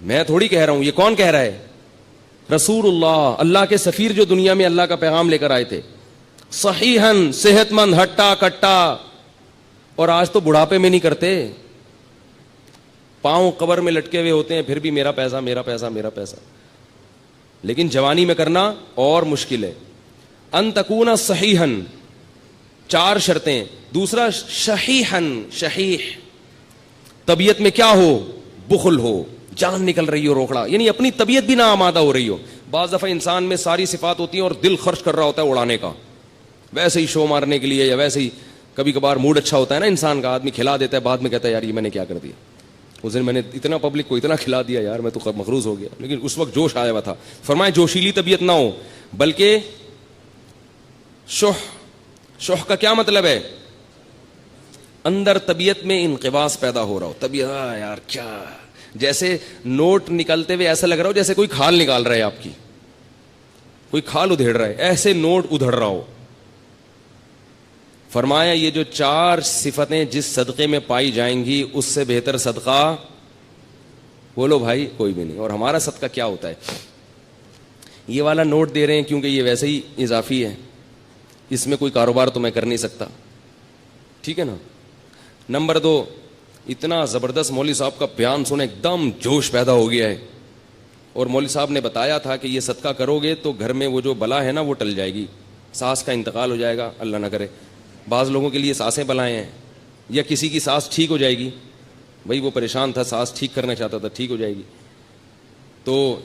میں تھوڑی کہہ رہا ہوں, یہ کون کہہ رہا ہے؟ رسول اللہ, اللہ کے سفیر جو دنیا میں اللہ کا پیغام لے کر آئے تھے. صحیحاً, صحت مند, ہٹا کٹا. اور آج تو بڑھاپے میں نہیں کرتے, پاؤں قبر میں لٹکے ہوئے ہوتے ہیں, پھر بھی میرا پیسہ میرا پیسہ میرا پیسہ. لیکن جوانی میں کرنا اور مشکل ہے. ان تکون صحیحاً, 4 شرطیں. دوسرا شحیحاً, شحیح, طبیعت میں کیا ہو, بخل ہو, جان نکل رہی ہو, روکڑا, یعنی اپنی طبیعت بھی نہ آمادہ ہو رہی ہو. بعض دفعہ انسان میں ساری صفات ہوتی ہیں اور دل خرچ کر رہا ہوتا ہے اڑانے کا, ویسے ہی شو مارنے کے لیے, یا ویسے ہی کبھی کبھار موڈ اچھا ہوتا ہے نا انسان کا, آدمی کھلا دیتا ہے, بعد میں کہتا ہے یار یہ میں نے کیا کر دیا, اس دن میں نے اتنا پبلک کو اتنا کھلا دیا یار, میں تو مقروض ہو گیا. لیکن اس وقت جوش آیا ہوا تھا. فرمائے جوشیلی طبیعت نہ ہو, بلکہ شح کا کیا مطلب ہے؟ اندر طبیعت میں انقباض پیدا ہو رہا ہو, طبیعت یار کیا, جیسے نوٹ نکلتے ہوئے ایسا لگ رہا ہو جیسے کوئی کھال نکال رہا ہے, آپ کی کوئی کھال ادھیڑ رہا ہے, ایسے نوٹ ادھڑ رہا ہو. فرمایا یہ جو 4 صفتیں جس صدقے میں پائی جائیں گی اس سے بہتر صدقہ بولو بھائی کوئی بھی نہیں. اور ہمارا صدقہ کیا ہوتا ہے؟ یہ والا نوٹ دے رہے ہیں کیونکہ یہ ویسے ہی اضافی ہے, اس میں کوئی کاروبار تو میں کر نہیں سکتا, ٹھیک ہے نا. نمبر 2, اتنا زبردست مولوی صاحب کا بیان سنے ایک دم جوش پیدا ہو گیا ہے, اور مولوی صاحب نے بتایا تھا کہ یہ صدقہ کرو گے تو گھر میں وہ جو بلا ہے نا وہ ٹل جائے گی, ساس کا انتقال ہو جائے گا, اللہ نہ کرے. بعض لوگوں کے لیے ساسیں بلائیں ہیں, یا کسی کی ساس ٹھیک ہو جائے گی, بھائی وہ پریشان تھا, ساس ٹھیک کرنا چاہتا تھا, ٹھیک ہو جائے گی, تو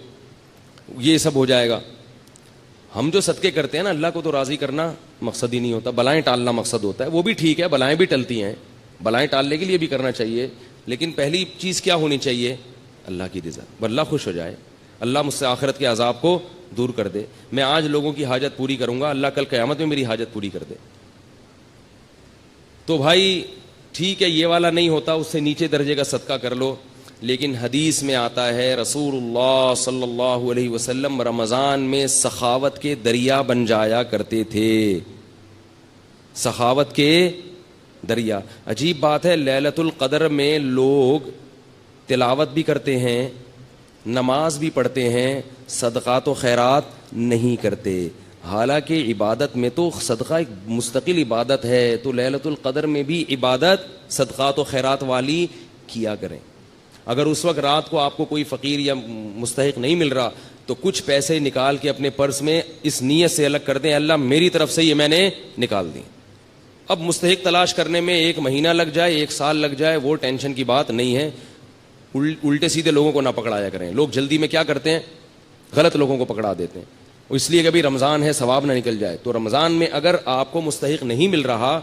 یہ سب ہو جائے گا. ہم جو صدقے کرتے ہیں نا, اللہ کو تو راضی کرنا مقصد ہی نہیں ہوتا, بلائیں ٹالنا مقصد ہوتا ہے. وہ بھی ٹھیک ہے, بلائیں بھی ٹلتی ہیں, بلائیں ٹالنے کے لیے بھی کرنا چاہیے, لیکن پہلی چیز کیا ہونی چاہیے؟ اللہ کی رضا, اللہ خوش ہو جائے, اللہ مجھ سے آخرت کے عذاب کو دور کر دے. میں آج لوگوں کی حاجت پوری کروں گا, اللہ کل قیامت میں میری حاجت پوری کر دے. تو بھائی ٹھیک ہے, یہ والا نہیں ہوتا, اس سے نیچے درجے کا صدقہ کر لو. لیکن حدیث میں آتا ہے رسول اللہ صلی اللہ علیہ وسلم رمضان میں سخاوت کے دریا بن جایا کرتے تھے, سخاوت کے دریا. عجیب بات ہے, لیلۃ القدر میں لوگ تلاوت بھی کرتے ہیں, نماز بھی پڑھتے ہیں, صدقات و خیرات نہیں کرتے. حالانکہ عبادت میں تو صدقہ ایک مستقل عبادت ہے, تو لیلۃ القدر میں بھی عبادت صدقات و خیرات والی کیا کریں. اگر اس وقت رات کو آپ کو کوئی فقیر یا مستحق نہیں مل رہا تو کچھ پیسے نکال کے اپنے پرس میں اس نیت سے الگ کر دیں, اللہ میری طرف سے یہ میں نے نکال دی. اب مستحق تلاش کرنے میں 1 مہینہ لگ جائے, 1 سال لگ جائے, وہ ٹینشن کی بات نہیں ہے. الٹے سیدھے لوگوں کو نہ پکڑایا کریں. لوگ جلدی میں کیا کرتے ہیں, غلط لوگوں کو پکڑا دیتے ہیں, اس لیے کہ ابھی رمضان ہے ثواب نہ نکل جائے. تو رمضان میں اگر آپ کو مستحق نہیں مل رہا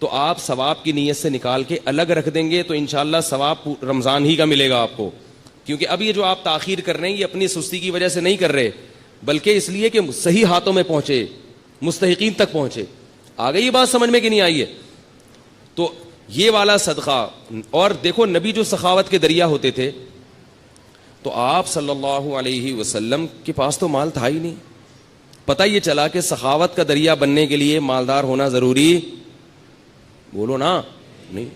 تو آپ ثواب کی نیت سے نکال کے الگ رکھ دیں گے, تو انشاءاللہ ثواب رمضان ہی کا ملے گا آپ کو. کیونکہ اب یہ جو آپ تاخیر کر رہے ہیں یہ اپنی سستی کی وجہ سے نہیں کر رہے, بلکہ اس لیے کہ صحیح ہاتھوں میں پہنچے, مستحقین تک پہنچے. آ گئی یہ بات سمجھ میں کہ نہیں آئی ہے؟ تو یہ والا صدقہ. اور دیکھو نبی جو سخاوت کے دریا ہوتے تھے, تو آپ صلی اللہ علیہ وسلم کے پاس تو مال تھا ہی نہیں. پتہ یہ چلا کہ سخاوت کا دریا بننے کے لیے مالدار ہونا ضروری, بولو نا, نہیں.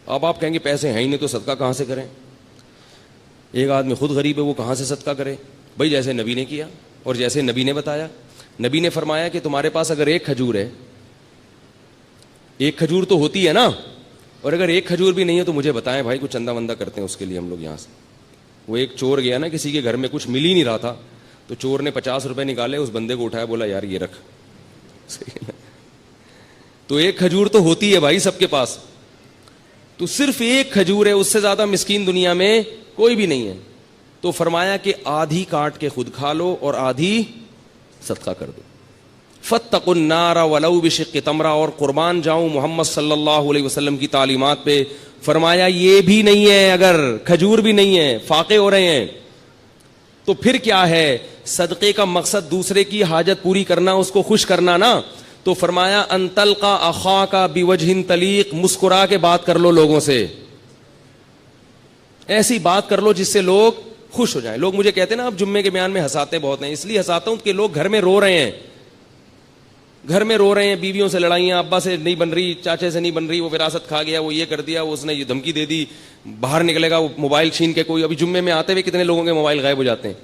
اب آپ کہیں گے پیسے ہیں ہی نہیں تو صدقہ کہاں سے کریں؟ ایک آدمی خود غریب ہے, وہ کہاں سے صدقہ کرے؟ بھائی جیسے نبی نے کیا اور جیسے نبی نے بتایا. نبی نے فرمایا کہ تمہارے پاس اگر 1 کھجور ہے, 1 کھجور تو ہوتی ہے نا, اور اگر 1 کھجور بھی نہیں ہے تو مجھے بتائیں بھائی, کچھ چندہ وندہ کرتے ہیں اس کے لیے ہم لوگ یہاں سے. وہ ایک چور گیا نا کسی کے گھر میں, کچھ مل ہی نہیں رہا تھا, تو چور نے 50 روپے نکالے, اس بندے کو اٹھایا, بولا یار یہ رکھ. تو 1 کھجور تو ہوتی ہے بھائی سب کے پاس, تو صرف 1 کھجور ہے, اس سے زیادہ مسکین دنیا میں کوئی بھی نہیں ہے. تو فرمایا کہ آدھی کاٹ کے خود کھا لو اور آدھی صدقہ کر دو. فاتقوا النار ولو بشق تمرہ. اور قربان جاؤں محمد صلی اللہ علیہ وسلم کی تعلیمات پہ. فرمایا یہ بھی نہیں ہے, اگر کھجور بھی نہیں ہے, فاقے ہو رہے ہیں, تو پھر کیا ہے؟ صدقے کا مقصد دوسرے کی حاجت پوری کرنا, اس کو خوش کرنا نا. تو فرمایا ان تلقى اخاك بوجه طلیق, مسکرا کے بات کر لو لوگوں سے, ایسی بات کر لو جس سے لوگ خوش ہو جائیں. لوگ مجھے کہتے ہیں نا آپ جمعے کے بیان میں ہنساتے بہت ہیں, اس لیے ہنساتا ہوں کہ لوگ گھر میں رو رہے ہیں, گھر میں رو رہے ہیں, بیویوں سے لڑائیاں, ابا سے نہیں بن رہی, چاچے سے نہیں بن رہی, وہ وراثت کھا گیا, وہ یہ کر دیا, اس نے یہ دھمکی دے دی, باہر نکلے گا وہ موبائل چھین کے. کوئی ابھی جمعے میں آتے ہوئے کتنے لوگوں کے موبائل غائب ہو جاتے ہیں,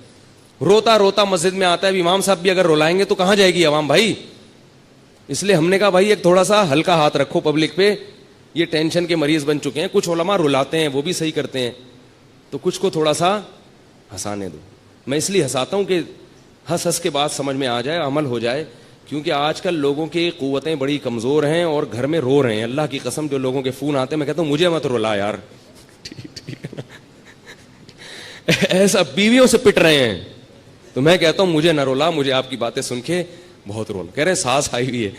روتا روتا مسجد میں آتا ہے. امام صاحب بھی اگر رلائیں گے تو کہاں جائے گی عوام بھائی؟ اس لیے ہم نے کہا بھائی ایک تھوڑا سا ہلکا ہاتھ رکھو پبلک پہ, یہ ٹینشن کے مریض بن چکے ہیں. کچھ علماء رلاتے ہیں, وہ بھی صحیح کرتے ہیں, تو کچھ کو تھوڑا سا ہنسانے دو. میں اس لیے ہنساتا ہوں کہ ہنس ہنس کے بعد سمجھ میں آ جائے, عمل ہو جائے. کیونکہ آج کل لوگوں کی قوتیں بڑی کمزور ہیں اور گھر میں رو رہے ہیں. اللہ کی قسم جو لوگوں کے فون آتے ہیں, میں کہتا ہوں مجھے مت رلا یار, ٹھیک ہے نا, ایسا بیویوں سے پٹ رہے ہیں, تو میں کہتا ہوں مجھے نہ رولا, مجھے آپ کی باتیں سن کے بہت رول. کہہ رہے ہیں سانس آئی ہوئی ہے,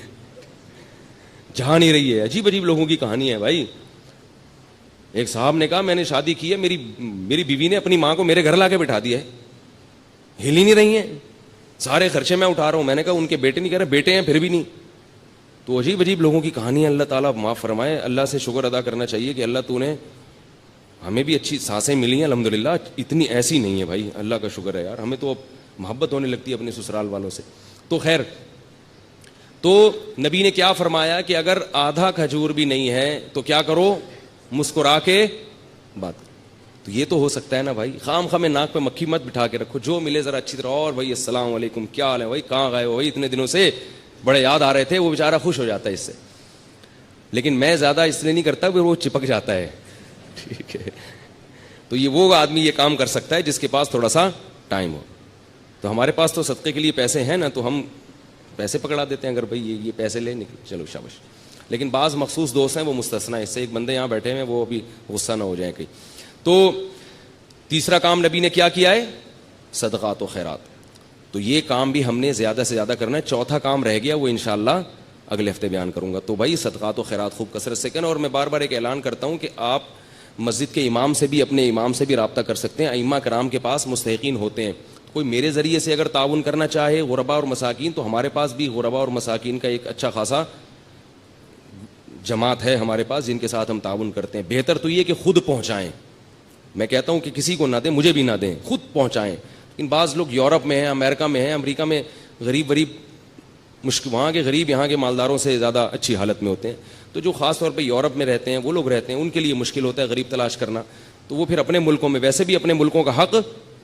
جہاں نہیں رہی ہے. عجیب عجیب لوگوں کی کہانی ہے بھائی. ایک صاحب نے کہا میں نے شادی کی ہے, میری بیوی نے اپنی ماں کو میرے گھر لا کے بٹھا دیا ہے, ہل ہی نہیں رہی ہیں, سارے خرچے میں اٹھا رہا ہوں. میں نے کہا ان کے بیٹے نہیں, کہہ رہے بیٹے ہیں پھر بھی نہیں. تو عجیب عجیب لوگوں کی کہانیاں اللہ تعالیٰ معاف فرمائے. اللہ سے شکر ادا کرنا چاہیے کہ اللہ تو نے ہمیں بھی اچھی سانسیں ملی ہیں الحمدللہ. اتنی ایسی نہیں ہے بھائی, اللہ کا شکر ہے یار. ہمیں تو اب محبت ہونے لگتی ہے اپنے سسرال والوں سے. تو خیر, تو نبی نے کیا فرمایا کہ اگر آدھا کھجور بھی نہیں ہے تو کیا کرو, مسکرا کے بات کرو. تو یہ تو ہو سکتا ہے نا بھائی, خام خام ناک پہ مکھی مت بٹھا کے رکھو, جو ملے ذرا اچھی طرح, اور بھائی السلام علیکم, کیا حال ہے بھائی, کہاں گئے ہو بھائی, اتنے دنوں سے بڑے یاد آ رہے تھے. وہ بیچارہ خوش ہو جاتا ہے اس سے. لیکن میں زیادہ اس لیے نہیں کرتا, وہ چپک جاتا ہے. ٹھیک ہے, تو یہ وہ آدمی یہ کام کر سکتا ہے جس کے پاس تھوڑا سا ٹائم ہو. تو ہمارے پاس تو صدقے کے لیے پیسے ہیں نا, تو ہم پیسے پکڑا دیتے ہیں. اگر بھائی یہ پیسے لے نکل, چلو شاباش. لیکن بعض مخصوص دوست ہیں وہ مستثنا ہے اس سے. ایک بندے یہاں بیٹھے ہیں, وہ ابھی غصہ نہ ہو جائیں کہیں. تو تیسرا کام نبی نے کیا کیا ہے, صدقات و خیرات. تو یہ کام بھی ہم نے زیادہ سے زیادہ کرنا ہے. چوتھا کام رہ گیا, وہ انشاءاللہ اگلے ہفتے بیان کروں گا. تو بھائی صدقات و خیرات خوب کثرت سے کریں. اور میں بار بار ایک اعلان کرتا ہوں کہ آپ مسجد کے امام سے بھی, اپنے امام سے بھی رابطہ کر سکتے ہیں. ائمہ کرام کے پاس مستحقین ہوتے ہیں. کوئی میرے ذریعے سے اگر تعاون کرنا چاہے غربا اور مساکین, تو ہمارے پاس بھی غربا اور مساکین کا ایک اچھا خاصا جماعت ہے ہمارے پاس, جن کے ساتھ ہم تعاون کرتے ہیں. بہتر تو یہ کہ خود پہنچائیں. میں کہتا ہوں کہ کسی کو نہ دیں, مجھے بھی نہ دیں, خود پہنچائیں. لیکن بعض لوگ یورپ میں ہیں, امریکہ میں ہیں, امریکہ میں غریب مشکل, وہاں کے غریب یہاں کے مالداروں سے زیادہ اچھی حالت میں ہوتے ہیں. تو جو خاص طور پہ یورپ میں رہتے ہیں وہ لوگ رہتے ہیں, ان کے لیے مشکل ہوتا ہے غریب تلاش کرنا. تو وہ پھر اپنے ملکوں میں, ویسے بھی اپنے ملکوں کا حق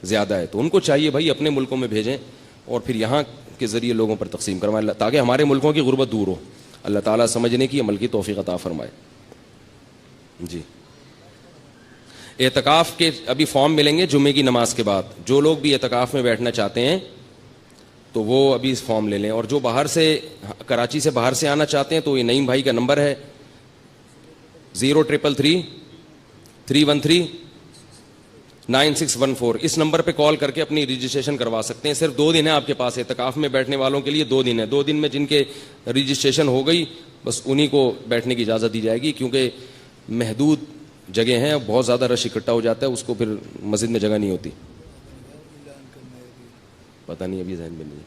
زیادہ ہے, تو ان کو چاہیے بھائی اپنے ملکوں میں بھیجیں اور پھر یہاں کے ذریعے لوگوں پر تقسیم کروائیں, تاکہ ہمارے ملکوں کی غربت دور ہو. اللہ تعالیٰ سمجھنے کی, عمل کی توفیق عطا فرمائے. جی, اعتکاف کے ابھی فارم ملیں گے جمعے کی نماز کے بعد. جو لوگ بھی اعتکاف میں بیٹھنا چاہتے ہیں تو وہ ابھی اس فارم لے لیں. اور جو باہر سے, کراچی سے باہر سے آنا چاہتے ہیں, تو یہ نعیم بھائی کا نمبر ہے 0333139614. اس نمبر پہ کال کر کے اپنی رجسٹریشن کروا سکتے ہیں. صرف 2 دن ہے آپ کے پاس اعتکاف میں بیٹھنے والوں کے لیے, 2 دن ہے. 2 دن میں جن کے رجسٹریشن ہو گئی بس انہی کو بیٹھنے کی اجازت دی جائے گی, کیونکہ محدود جگہ ہیں, بہت زیادہ رش اکٹھا ہو جاتا ہے, اس کو پھر مسجد میں جگہ نہیں ہوتی. پتہ نہیں ابھی ذہن میں نہیں.